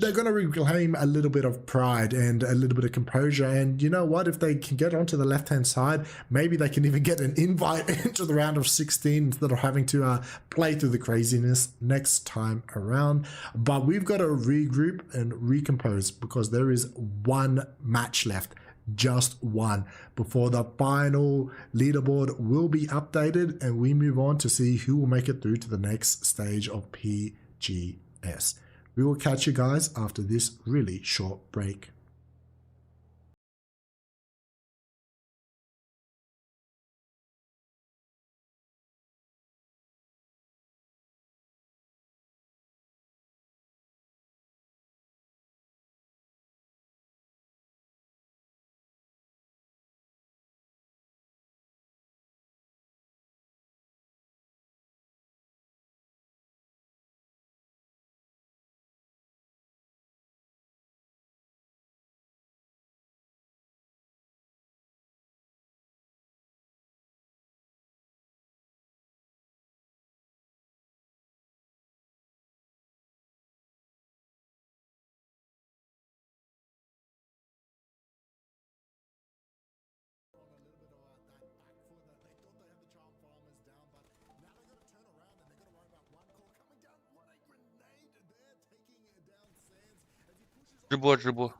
they're going to reclaim a little bit of pride and a little bit of composure. And you know what? If they can get onto the left-hand side, maybe they can even get an invite into the round of 16 instead of having to play through the craziness next time around. But we've got to regroup and recompose because there is 1 match left, just 1, before the final leaderboard will be updated and we move on to see who will make it through to the next stage of PGS. We will catch you guys after this really short break.直播。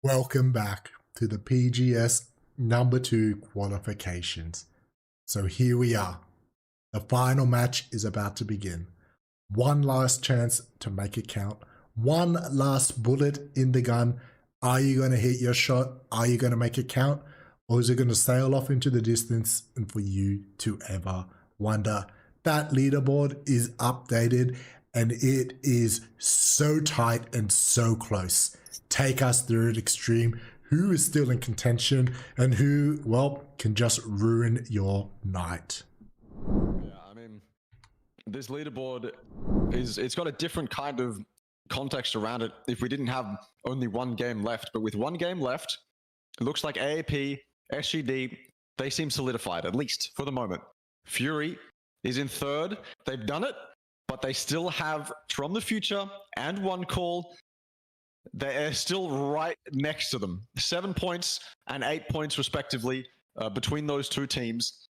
Welcome back to the PGS number 2 qualifications. So here we are. The final match is about to begin. One last chance to make it count. One last bullet in the gun. Are you going to hit your shot? Are you going to make it count? Or is it going to sail off into the distance and for you to ever wonder? That leaderboard is updated and it is so tight and so close. Take us through it, Extreme. Who is still in contention and who, well, can just ruin your night? Yeah, I mean, this leaderboard it's got a different kind of context around it if we didn't have only one game left. But with one game left, it looks like AAP, SGD, they seem solidified, at least for the moment. Fury is in third. They've done it, but they still have From the Future and One Call. They're still right next to them. 7 points and 8 points respectively between those two teams.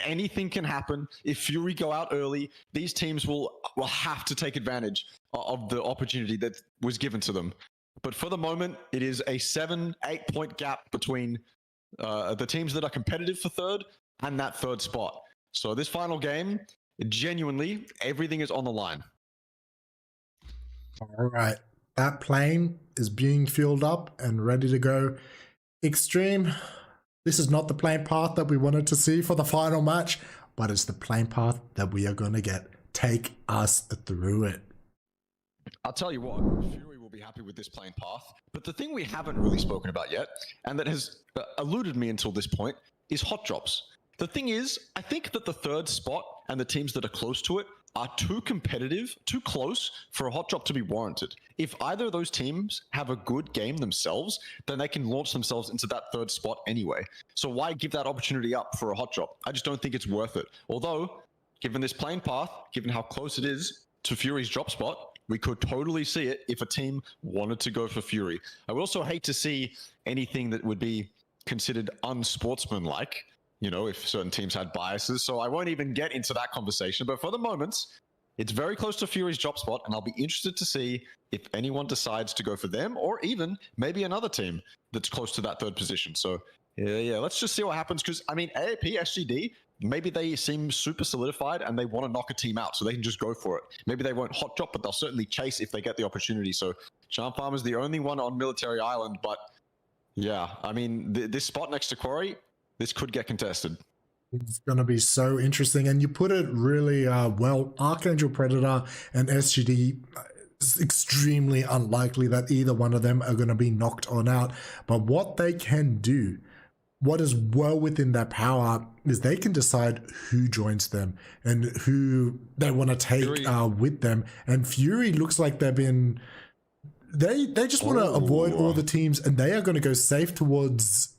Anything can happen. If Fury go out early, these teams will have to take advantage of the opportunity that was given to them. But for the moment, it is a 7-8 point gap between the teams that are competitive for third and that third spot. So this final game, genuinely, everything is on the line. All right. That plane is being filled up and ready to go. Extreme, this is not the plane path that we wanted to see for the final match, but it's the plane path that we are going to get. Take us through it. I'll tell you what, Fury will be happy with this plane path, but the thing we haven't really spoken about yet, and that has eluded me until this point, is hot drops. The thing is, I think that the third spot and the teams that are close to it are too competitive, too close for a hot drop to be warranted. If either of those teams have a good game themselves, then they can launch themselves into that third spot anyway. So why give that opportunity up for a hot drop? I just don't think it's worth it. Although, given this playing path, given how close it is to Fury's drop spot, we could totally see it if a team wanted to go for Fury. I would also hate to see anything that would be considered unsportsmanlike, you know, if certain teams had biases. So I won't even get into that conversation. But for the moment, it's very close to Fury's drop spot, and I'll be interested to see if anyone decides to go for them or even maybe another team that's close to that third position. So yeah, let's just see what happens, because I mean, AAP, SGD, maybe they seem super solidified and they want to knock a team out, so they can just go for it. Maybe they won't hot drop, but they'll certainly chase if they get the opportunity. So Charm Farmer's the only one on Military Island, but yeah, I mean, this spot next to Quarry, this could get contested. It's going to be so interesting. And you put it really well. Archangel Predator and SGD, it's extremely unlikely that either one of them are going to be knocked on out. But what they can do, what is well within their power, is they can decide who joins them and who they want to take with them. And Fury looks like they've been... They just want to avoid all the teams, and they are going to go safe towards...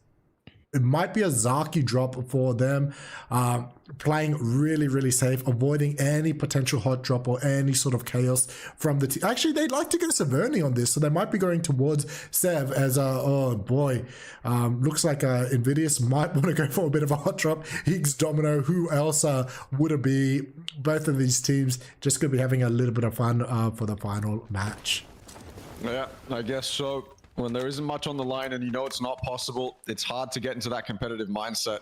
It might be a Zaki drop for them, playing really, really safe, avoiding any potential hot drop or any sort of chaos from the team. Actually, they'd like to go Severny on this, so they might be going towards Sev as oh boy, looks like Invidious might want to go for a bit of a hot drop. Higgs, Domino, who else would it be? Both of these teams just going to be having a little bit of fun for the final match. Yeah, I guess so. When there isn't much on the line and you know it's not possible, it's hard to get into that competitive mindset.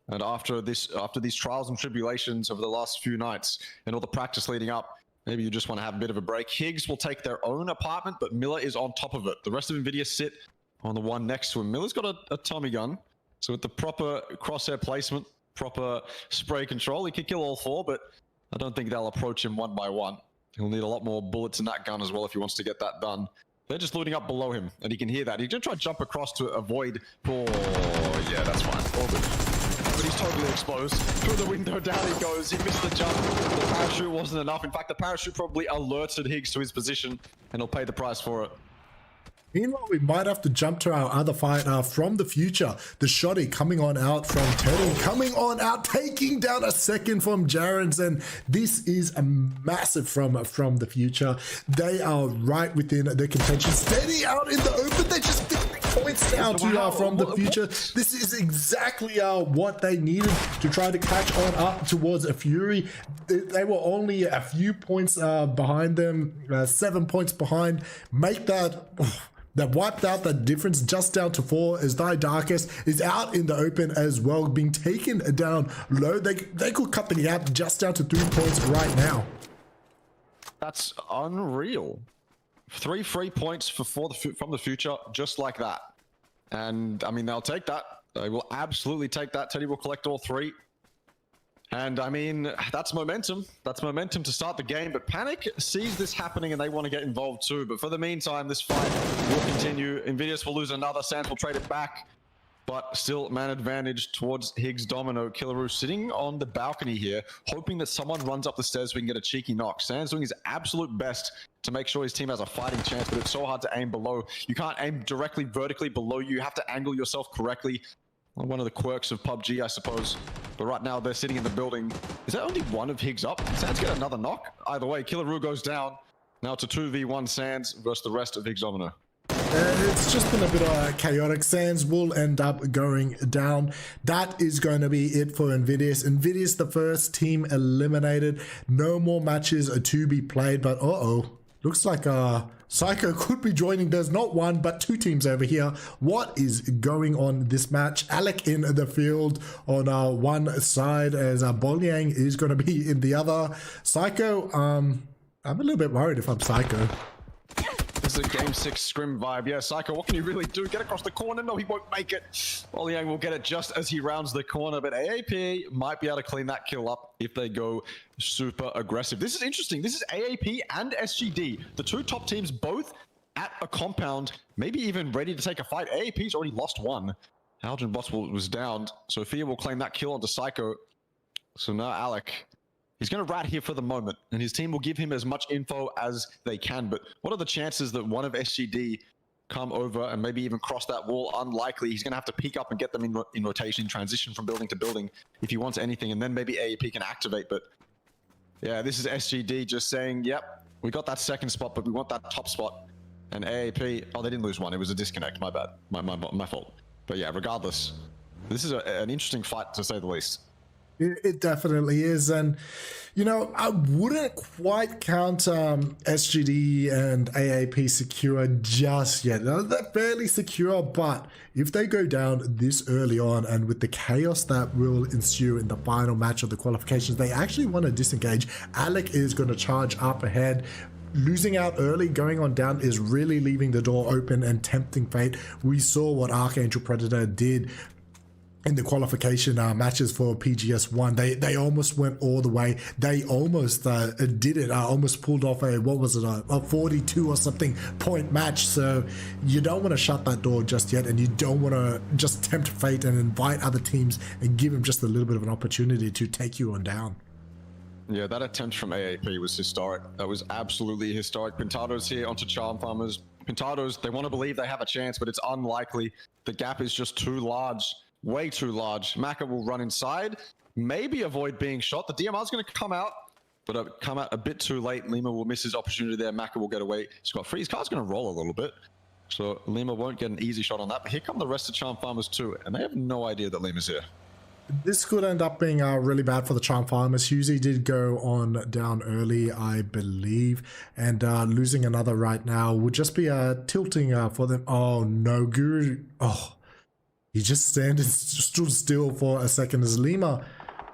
And after these trials and tribulations over the last few nights and all the practice leading up, maybe you just want to have a bit of a break. Higgs will take their own apartment, but Miller is on top of it. The rest of Nvidia sit on the one next to him. Miller's got a Tommy gun, so with the proper crosshair placement, proper spray control, he could kill all four, but I don't think they'll approach him one by one. He'll need a lot more bullets in that gun as well if he wants to get that done. They're just looting up below him, and he can hear that. He's going to try to jump across to avoid... Oh, yeah, that's fine. All good. But he's totally exposed. Through the window, down he goes. He missed the jump. The parachute wasn't enough. In fact, the parachute probably alerted Higgs to his position, and he'll pay the price for it. Meanwhile, we might have to jump to our other fight from the future. The Shoddy coming on out from Teddy, coming on out, taking down a second from Jarens, and this is a massive from the future. They are right within the contention. Steady out in the open. They just 50 points down to from the future. This is exactly what they needed to try to catch on up towards a Fury. They were only a few points behind them, 7 points behind. Make that... That wiped out the difference just down to 4 as Die Darkest is out in the open as well, being taken down low. They could cut the gap just down to 3 points right now. That's unreal. 3 free points from the future, just like that. And I mean, they'll take that. They will absolutely take that. Teddy will collect all 3. And I mean, that's momentum. That's momentum to start the game. But Panic sees this happening and they want to get involved too. But for the meantime, this fight will continue. Invidious will lose another. Sands will trade it back. But still, man advantage towards Higgs Domino. Killaroo sitting on the balcony here, hoping that someone runs up the stairs so we can get a cheeky knock. Sands doing his absolute best to make sure his team has a fighting chance, but it's so hard to aim below. You can't aim directly vertically below you. You have to angle yourself correctly. One of the quirks of PUBG, I suppose. But right now, they're sitting in the building. Is that only one of Higgs up? Sands get another knock? Either way, Killaroo goes down. Now it's a 2v1 Sands versus the rest of Higgs Domino. It's just been a bit chaotic. Sands will end up going down. That is going to be it for Invidious. Invidious, the first team eliminated. No more matches are to be played, but looks like Psycho could be joining. There's not one, but 2 teams over here. What is going on this match? Alec in the field on one side as Bolyang is going to be in the other. Psycho, I'm a little bit worried if I'm Psycho. This is a Game 6 scrim vibe. Yeah, Psycho, what can he really do? Get across the corner? No, he won't make it. Bolyang will get it just as he rounds the corner, but AAP might be able to clean that kill up if they go super aggressive. This is interesting. This is AAP and SGD, the 2 top teams both at a compound, maybe even ready to take a fight. AAP's already lost 1. Algin Boss was downed. Sophia will claim that kill onto Psycho. So now Alec He's going to rat here for the moment, and his team will give him as much info as they can. But what are the chances that one of SGD come over and maybe even cross that wall? Unlikely. He's going to have to peek up and get them in rotation, transition from building to building if he wants anything, and then maybe AAP can activate. But yeah, this is SGD just saying, yep, we got that second spot, but we want that top spot. And AAP, oh, they didn't lose one. It was a disconnect. My bad. My fault. But yeah, regardless, this is an interesting fight, to say the least. It definitely is. And, you know, I wouldn't quite count SGD and AAP secure just yet. They're fairly secure, but if they go down this early on and with the chaos that will ensue in the final match of the qualifications, they actually want to disengage. Alec is going to charge up ahead. Losing out early, going on down is really leaving the door open and tempting fate. We saw what Archangel Predator did in the qualification matches for PGS1. They almost went all the way. They almost did it. Almost pulled off a 42 or something point match. So you don't want to shut that door just yet, and you don't want to just tempt fate and invite other teams and give them just a little bit of an opportunity to take you on down. Yeah, that attempt from AAP was historic. That was absolutely historic. Pintados here onto Charm Farmers. Pintados, they want to believe they have a chance, but it's unlikely. The gap is just too large. Way too large. Maka will run inside, maybe avoid being shot. The DMR is going to come out, but come out a bit too late. Lima will miss his opportunity there. Maka will get away. Scot-free. His car's going to roll a little bit, so Lima won't get an easy shot on that. But here come the rest of Charm Farmers too, and they have no idea that Lima's here. This could end up being really bad for the Charm Farmers. Husey did go on down early, I believe, and losing another right now would just be tilting for them. Oh no, Guru. Oh. He just stood still for a second as Lima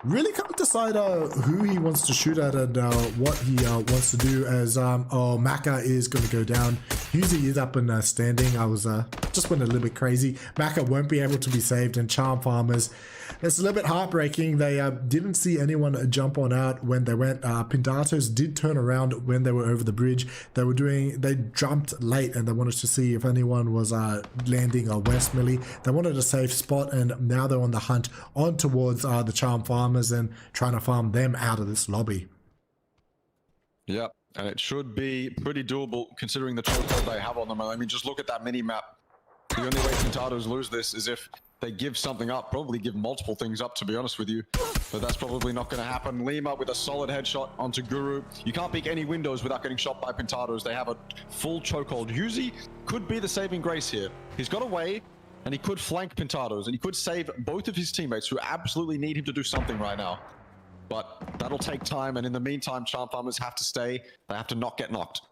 really can't decide who he wants to shoot at and what he wants to do, as Maka is going to go down. Husey is up and standing. I was just went a little bit crazy. Maka won't be able to be saved, and Charm Farmers, it's a little bit heartbreaking. They didn't see anyone jump on out when they went. Pindatos did turn around when they were over the bridge. They jumped late and they wanted to see if anyone was landing West Millie. They wanted a safe spot, and now they're on the hunt on towards the Charm Farmers and trying to farm them out of this lobby. Yep, and it should be pretty doable considering the chokehold they have on them. I mean, just look at that mini map. The only way Pintados lose this is if they give something up, probably give multiple things up, to be honest with you. But that's probably not going to happen. Lima with a solid headshot onto Guru. You can't peek any windows without getting shot by Pintados. They have a full chokehold. Husey could be the saving grace here. He's got away, and he could flank Pintados, and he could save both of his teammates who absolutely need him to do something right now. But that'll take time, and in the meantime, Charm Farmers have to stay. They have to not get knocked.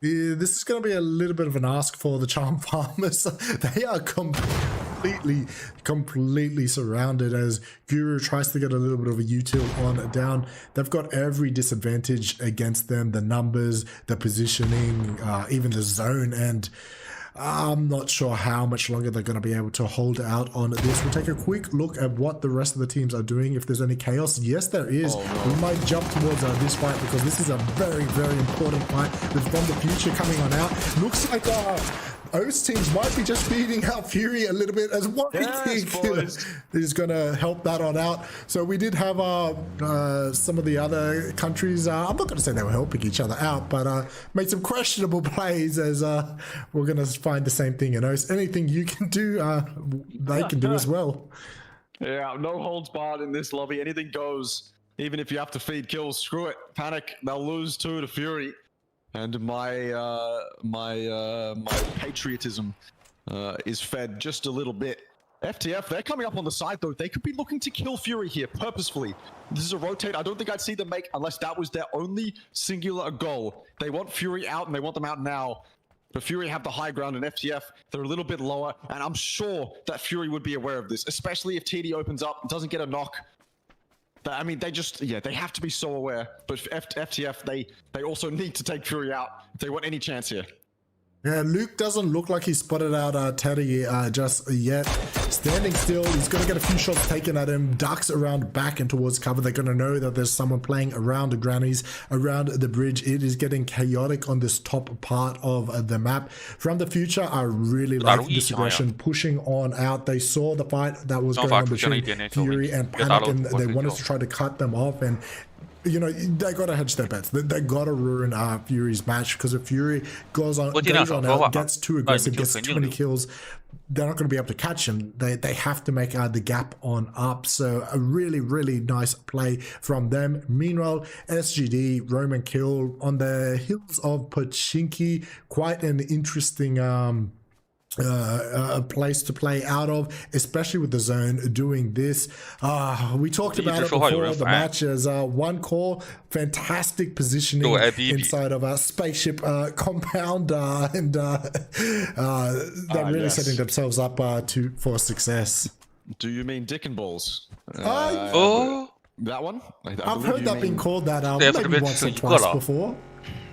Yeah, this is going to be a little bit of an ask for the Charm Farmers. They are completely surrounded as Guru tries to get a little bit of a util on down. They've got every disadvantage against them, the numbers, the positioning, even the zone, and I'm not sure how much longer they're going to be able to hold out on this. We'll take a quick look at what the rest of the teams are doing, if there's any chaos. Yes, there is. Oh, no. We might jump towards this fight because this is a very, very important fight with From the Future coming on out. Looks like O's teams might be just feeding out Fury a little bit as what we think is going to help that on out. So we did have some of the other countries, I'm not going to say they were helping each other out, but made some questionable plays, as we're going to find the same thing in O's. Anything you can do, they can do as well. Yeah, no holds barred in this lobby. Anything goes. Even if you have to feed kills, screw it. Panic. They'll lose 2 to Fury. And my patriotism is fed just a little bit. FTF, they're coming up on the side though. They could be looking to kill Fury here purposefully. This is a rotate. I don't think I'd see them make unless that was their only singular goal. They want Fury out, and they want them out now. But Fury have the high ground, and FTF, they're a little bit lower. And I'm sure that Fury would be aware of this, especially if TD opens up, doesn't get a knock. I mean, they just, yeah, they have to be so aware. But FTF, they also need to take Fury out if they want any chance here. Yeah, Luke doesn't look like he spotted out Teddy just yet. Standing still, he's going to get a few shots taken at him, ducks around back and towards cover. They're going to know that there's someone playing around the grannies, around the bridge. It is getting chaotic on this top part of the map. From the Future, I really like this aggression, pushing on out. They saw the fight that was going on between Fury and Panic, and they wanted to try to cut them off, and you know, they got to hedge their bets. They got to ruin Fury's match, because if Fury goes on out, gets too aggressive, gets too many kills, they're not going to be able to catch him. They have to make the gap on up. So a really, really nice play from them. Meanwhile, SGD, Roman kill on the hills of Pochinki. Quite an interesting a place to play out of, especially with the zone doing this. We talked about it before the match as one call, fantastic positioning inside of a spaceship compound, and they're really setting themselves up for success. Do you mean Dick and Balls? That one? I've heard that being called that maybe once or twice before.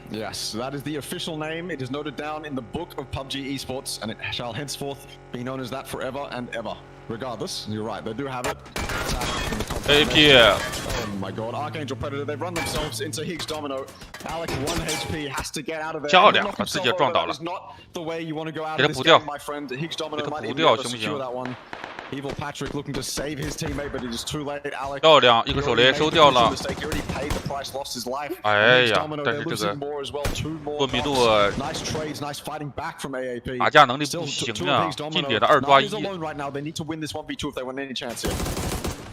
Yes, that is the official name. It is noted down in the book of PUBG esports, and it shall henceforth be known as that forever and ever. Regardless, you're right, they do have it. Oh my god, Archangel Predator, they've run themselves into Higgs Domino. Alec, 1 HP, has to get out of there. That is not the way you want to go out of this game, my friend. Higgs Domino might even be able to secure that one. Evil Patrick looking to save his teammate, but it is too late. Alec, 漂亮，一个手雷收掉了。哎呀，但是这个昏迷度打架能力不行啊，近点的2抓1。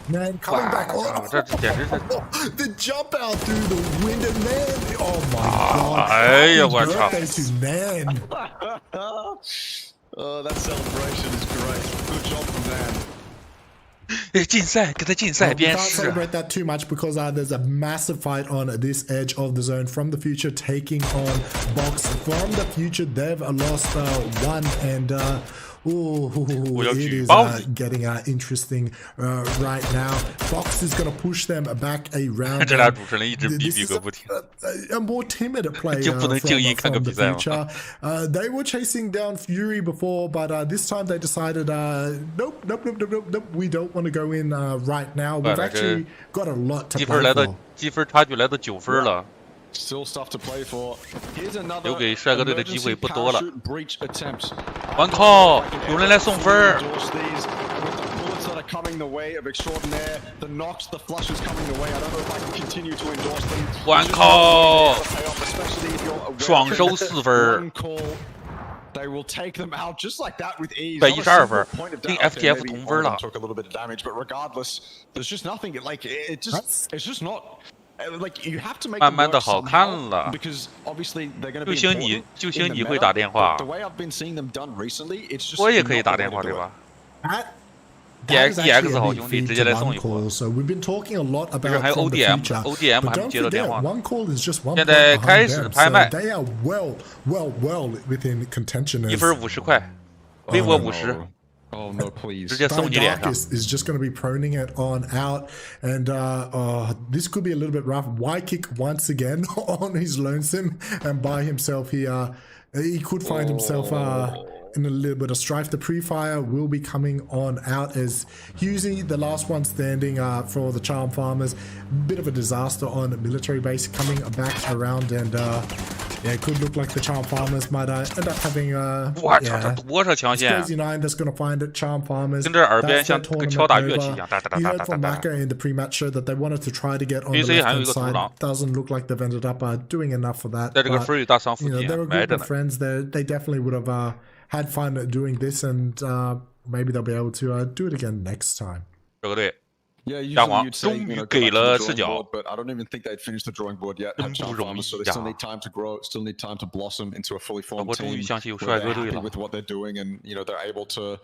Man, coming back. The jump out through the window, man. Oh my god. 哎呀，我操 ！Man. Oh, that celebration is great. Good job from Dan. 竞赛，跟他竞赛边 Can't celebrate that too much because there's a massive fight on this edge of the zone. From the future, taking on Box. From the future, they've lost 1 and. It is getting interesting right now. Fox is going to push them back a round. This is a more timid play from the future. They were chasing down Fury before, but this time they decided, nope, we don't want to go in right now. We've actually got a lot to play for. 积分差距来到9分了。 Still stuff to play for. Here's another 留给帅哥队的机会不多了。完靠，有人来送分。完靠，双收4分。 They will take them out just like that with ease. 112分，跟 FTF 同分了。 Took a little bit of damage, but regardless, there's just nothing. Like it's just not. Like you have to make 慢慢的好看了。 because obviously they're going to be 就兴你会打电话。 The way I've been seeing them done recently, it's just 我也可以打电话对吧？ EX 好兄弟直接来送一波。 So we've been talking a lot about 还有 ODM 还没接到电话。 One call is just one. 现在开始拍卖。 They are well within contention. 1分50块，微博50。 Oh no, please. 直接送你脸上。 is just going to be proning it on out, and this could be a little bit rough. Y kick once again on his lonesome and by himself. He could find himself in a little bit of strife. The pre-fire will be coming on out as Husey, the last one standing for the Charm Farmers. Bit of a disaster on military base coming back around, and yeah, it could look like the Charm Farmers might end up having Crazy 9 that's going to find it. Charm Farmers. 跟这耳边像跟敲打乐器一样，哒哒哒 You 哒 heard 哒 from 哒。 Maka in the pre-match show that they wanted to try to get on the left-hand side. Doesn't look like they've ended up doing enough for that. 在这个分域大仓附近 they were 埋 good 着呢。 friends. They definitely would have had fun doing this, and maybe they'll be able to do it again next time. 这个队 Yeah, 大黄 you'd say, 终 you 于 know, 给 go 了 back to 视 the drawing 角 board,，but I don't even think they'd finished the drawing board yet. 真不容易 So they 呀 still need time to grow, still need time to blossom into a fully formed 我终于 team. 相信有 Where 帅 they're 哥队 happy 了。 with what they're doing, and you know they're able to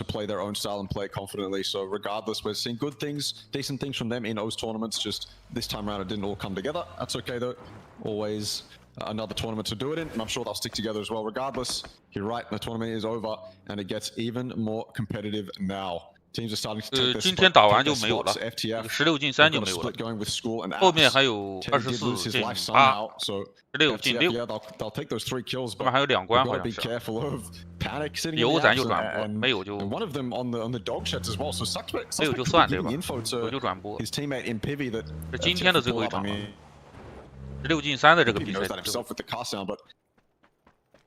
play their own style and play it confidently. So regardless, we're seeing good things, decent things from them in those tournaments. Just this time around, it didn't all come together. That's okay though. Always another tournament to do it in, and I'm sure they'll stick together as well. Regardless, you're right. The tournament is over, and it gets even more competitive now. Teams are starting to take their 今天打完就 spots. 没有了 FTF ，16进3就 got a 没有了 split。going with school and 后面 apps. 还有 Teddy did lose 24 his 进 life 8， somehow, so 16进 FTF, 6， yeah, they'll take those 3 kills, 后面 but 还有2关 you've 好 got to 像 be 是。 careful of panic sitting in 有 the 咱就 apps, 转播， and 没有就 one of them on the dog sheds as well. So suspect 没有就 could be 算对吧？ giving info 有 to 就转播。 his teammate in Pivy that 这今天的最后一 I 场了 mean, ，16进3的这个 he 比 knows 赛 that himself with the cast down, but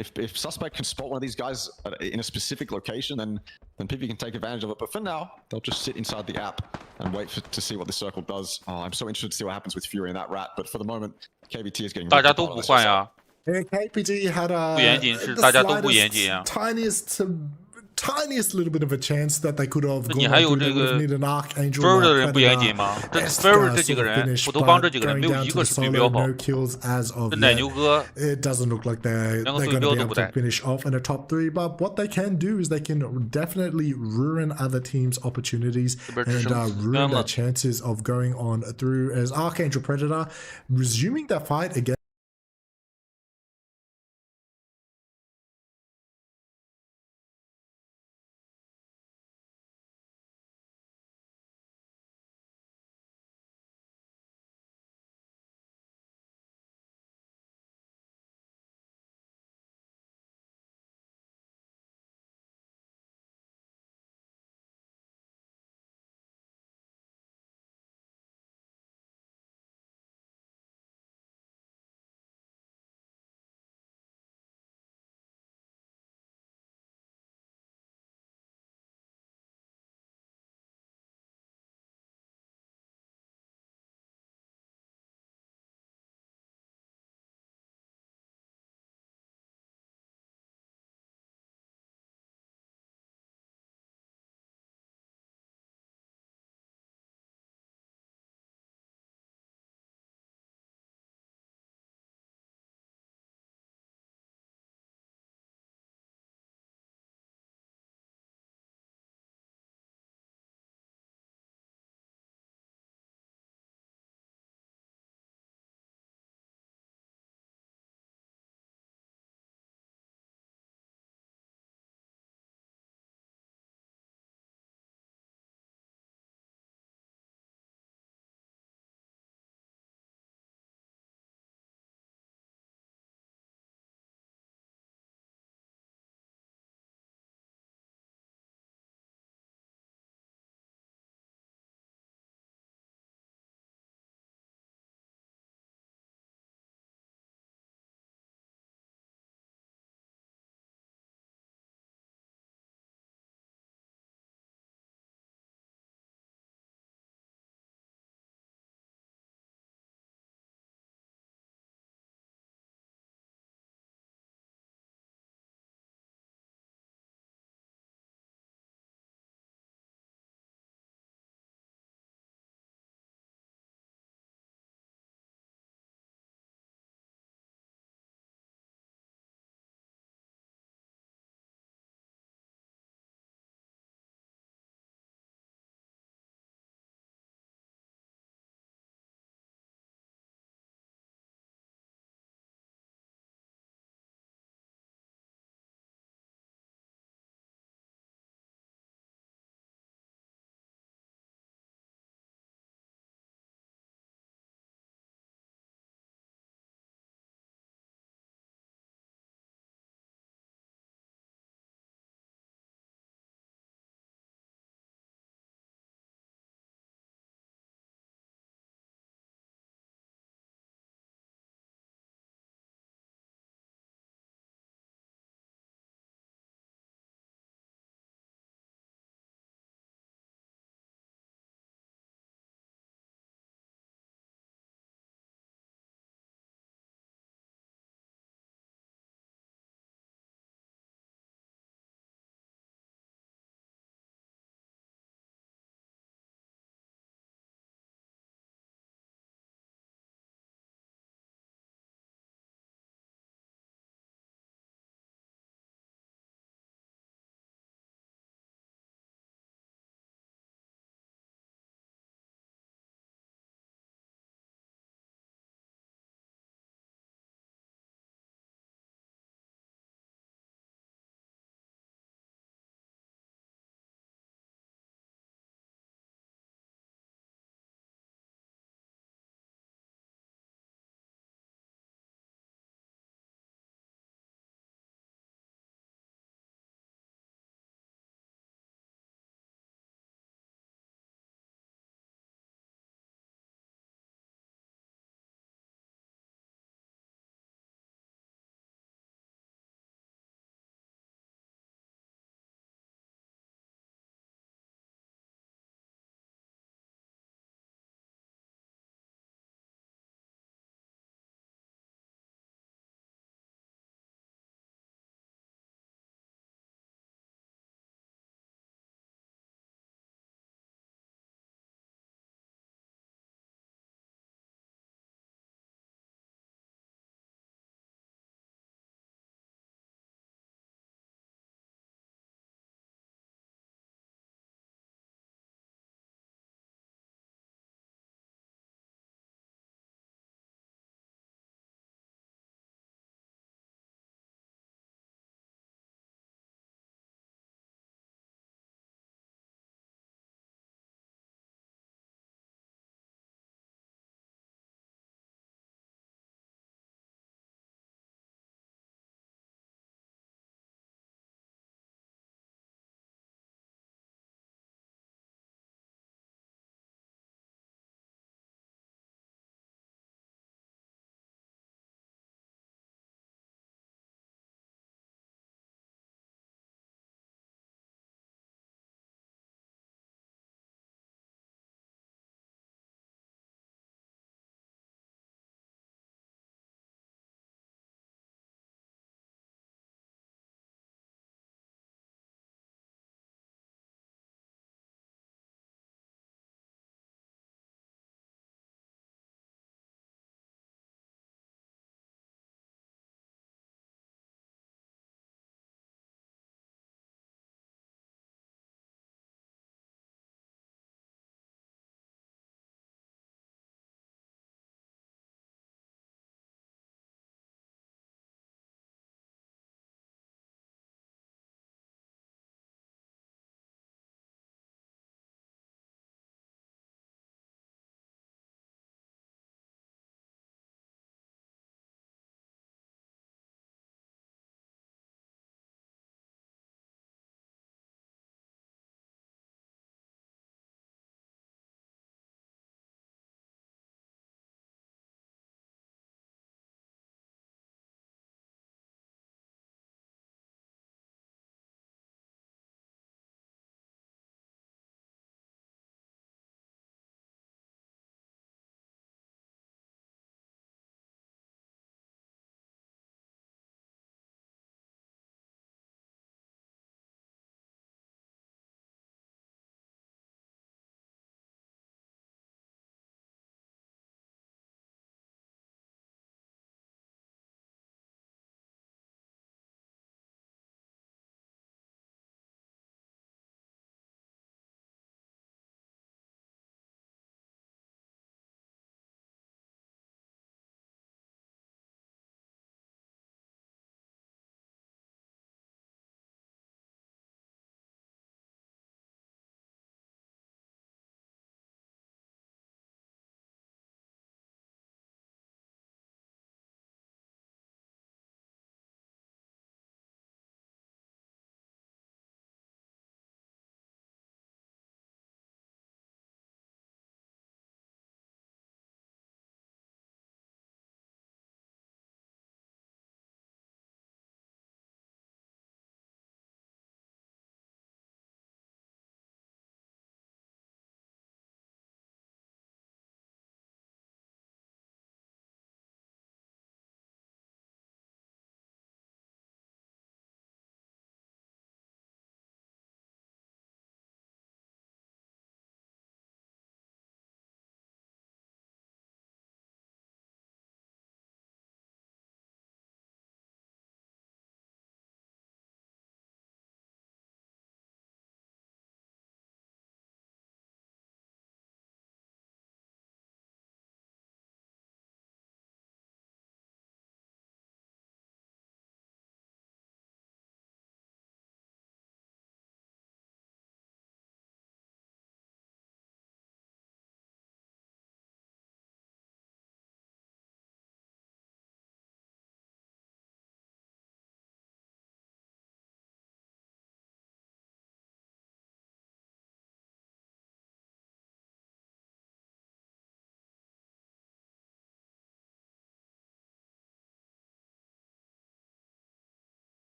if Suspect can spot one of these guys in a specific location, then PB can take advantage of it. But for now, they'll just sit inside the app and wait to see what the circle does. Oh, I'm so interested to see what happens with Fury and that rat. But for the moment, KVT is getting. 大家都不换呀。 KPT had 不严谨是 the 大家都不严谨 slightest, 啊。 tiniest little bit of a chance that they could have 你 gone 还有 through. 这 They would 个 have needed an Archangel, Fur 的人 Predator, 不严谨吗？这 Esca Fur 这几 sort 个 of 人， finish, 斧头帮这 but 几个人 going 没有 down 一 to 个 the 是对 solo, 标跑。 no kills as of 这奶 yet. 牛哥 It doesn't look like they're 两个 going 对 to 标 be 都 able 不 to 带。 finish off in a top 3, but what they can do is they can definitely ruin other teams' opportunities and ruin their chances of going on through, as Archangel Predator resuming that fight again.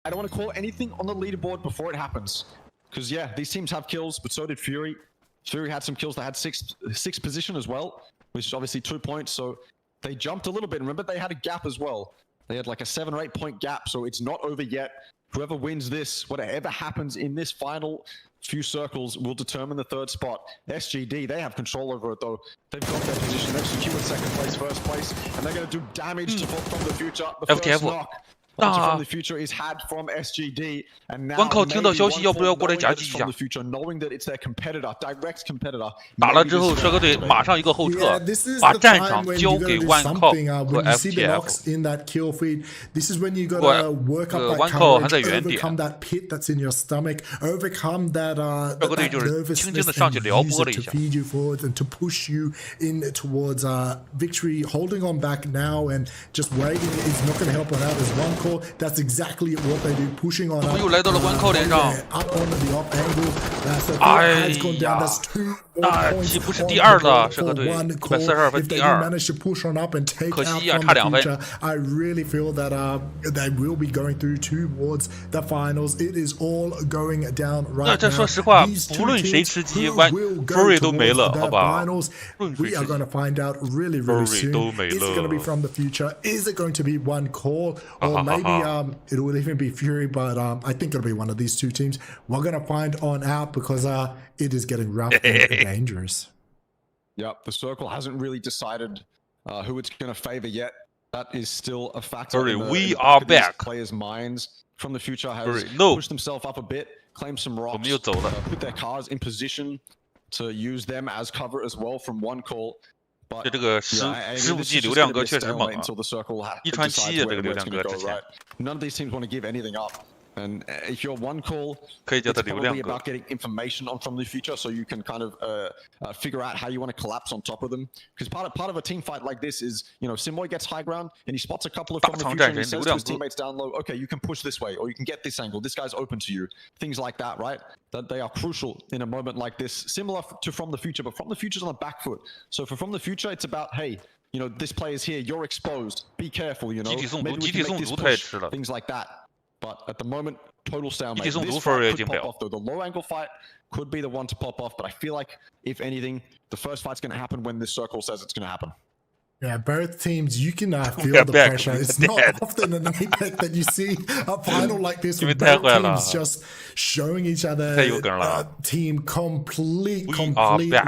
I don't want to call anything on the leaderboard before it happens. Because, yeah, these teams have kills, but so did Fury. Fury had some kills. They had sixth position as well, which is obviously 2 points. So they jumped a little bit. Remember, they had a gap as well. They had like a 7 or 8 point gap, so it's not over yet. Whoever wins this, whatever happens in this final few circles will determine the 3rd spot. SGD, they have control over it though. They've got their position. They've secured 2nd place, 1st place, and they're going to do damage to from the future. The first knock from the future is had from SGD, and now OneCall 听到消息要不要过来夹击一下？ knowing that it's their competitor, direct competitor. 打了之后，社科队马上一个后撤，把战场交给 OneCall 和 FTF。 in that kill feed, this is when you gotta work up that OneCall 还 courage, 在原点。 overcome that pit that's in your stomach, overcome that 社科队就是轻轻的上去撩拨了一 to 下。 feed you forward and to push you in towards victory. Holding on back now and just waiting is not going to help on out as OneCall. That's exactly what they do, pushing on up. 又来到了 OneCall 脸上。 Up on the op angle. So 哎 has gone down. 呀 That's 2那岂不是第2了？社科队142分第 2。 manage to push on up and take 可 out 惜啊， from 差 the 2分。 future. I really feel that they will be going through towards the finals. It is all going down right now. 这说实话， These 不 two 论谁 teams 吃鸡 who ，One will go Fury 都没 towards 了， the 好吧？ finals. 论谁 We are 吃 going to find out really Fury soon. 都没 Is it going to be 了。 from the future? Is it going to be OneCall? Or maybe it will even be Fury, but I think it'll be one of these two teams. We're going to find on out because it is getting rough and dangerous. Yep, the circle hasn't really decided who it's going to favor yet. That is still a factor. Fury, in the, we in the are of these back. Players' minds from the future has Fury, no. pushed themselves up a bit, claimed some 我 rocks, 们又走了。 put their cars in position to use them as cover as well from OneCall. But 这个 yeah, I mean, 15 this 季 is 流 just 量 gonna 哥 be a 确实猛 stalemate 啊！ until the circle 一传七 decides 啊， where 这个流 it's 量 gonna 哥 go, 之前 right? None of these teams want to give anything up. And if you're OneCall, 可以叫 it's 他流量 probably 哥。 about getting information on from the future, so you can kind of figure out how you want to collapse on top of them. Because part of a team fight like this is, you know, Simoy gets high ground and he spots a couple of from the future and he says to his teammates down low, okay, you can push this way, or you can get this angle. This guy's open to you. Things like that, right? That they are crucial in a moment like this, similar to from the future, but from the future's on the back foot. So for from the future, it's about, hey, you know, this player's here, you're exposed. Be careful, you know. Maybe we can make this push, things like that. But at the moment, total stalemate. This fight could pop off though. The low angle fight could be the one to pop off, but I feel like, if anything, the first fight's going to happen when this circle says it's going to happen. Yeah, both teams, you can feel the pressure. It's not often in APEC that you see a final like this with both teams just showing each other team complete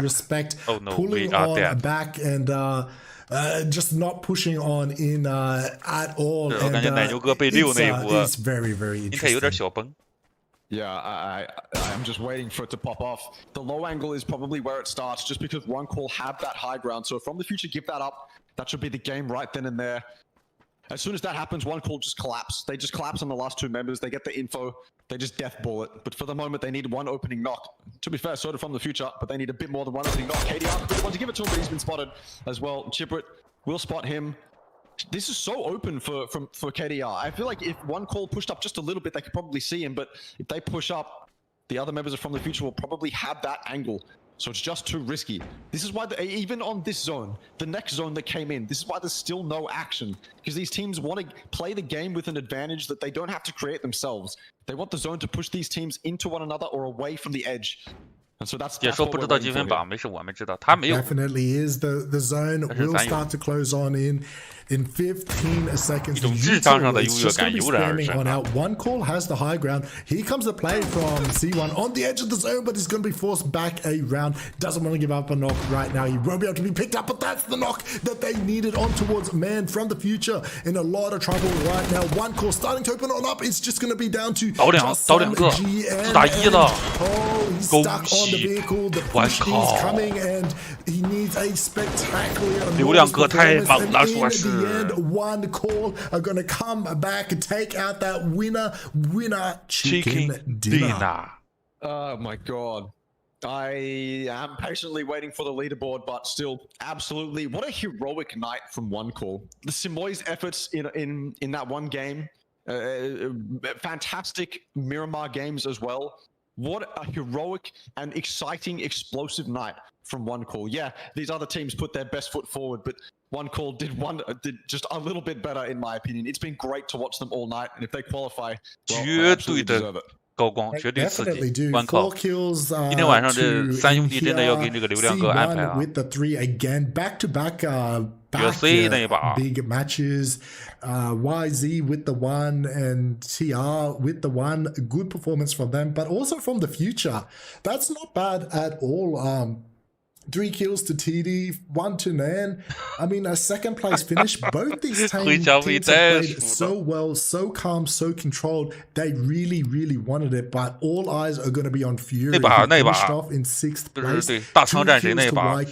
respect, pulling on back and just not pushing on in at all. And it's very, very interesting. Yeah, I'm just waiting for it to pop off. The low angle is probably where it starts, just because OneCall have that high ground. So from the future, give that up. That should be the game right then and there. As soon as that happens, OneCall just collapse. They just collapse on the last 2 members. They get the info. They just death ball it. But for the moment, they need one opening knock. To be fair, so do from the future, but they need a bit more than one opening knock. KDR could be the one to give it to him, but he's been spotted as well. Chiprit will spot him. This is so open for KDR. I feel like if OneCall pushed up just a little bit, they could probably see him. But if they push up, the other members of From the Future will probably have that angle. So it's just too risky. This is why, even on this zone, the next zone that came in, this is why there's still no action. Because these teams want to play the game with an advantage that they don't have to create themselves. They want the zone to push these teams into one another or away from the edge. And so that's what we're waiting for. Definitely is. The zone will start to close on in 15 seconds. It's just going to be spamming on out. OneCall has the high ground. Here comes the play from C1 on the edge of the zone, but he's going to be forced back a round. Doesn't want to give up a knock right now. He won't be able to be picked up, but that's the knock that they needed on towards Man from the Future. In a lot of trouble right now. OneCall starting to open on up. It's just going to be down to just some GM. Oh, he's stuck on the vehicle. The push is coming, and he needs a spectacular performance. And in the end, OneCall are going to come back and take out that winner chicken dinner. Oh my god. I am patiently waiting for the leaderboard, but still, absolutely, what a heroic night from OneCall. The Simoy's efforts in that one game, fantastic Miramar games as well. What a heroic and exciting, explosive night from OneCall. Yeah, these other teams put their best foot forward, but one call did just a little bit better in my opinion. It's been great to watch them all night, and if they qualify, well, they absolutely deserve it. 高光，绝对刺 Definitely 激。 do. 关口 4 kills. 今天晚上这 to 三兄弟真的要给 Inhya, 这个流量哥安排 C1 啊！ with the 3 again, back to back, UFC 那一把 big matches. YZ with the 1 and TR with the 1. Good performance from them, but also from the future. That's not bad at all. 3 kills to TD, 1 to Nan. I mean, a second place finish. Both these teams have played so well, so calm, so controlled. They really, really wanted it, but all eyes are going to be on Fury. He finished off in 6th place. 大枪战谁那一把？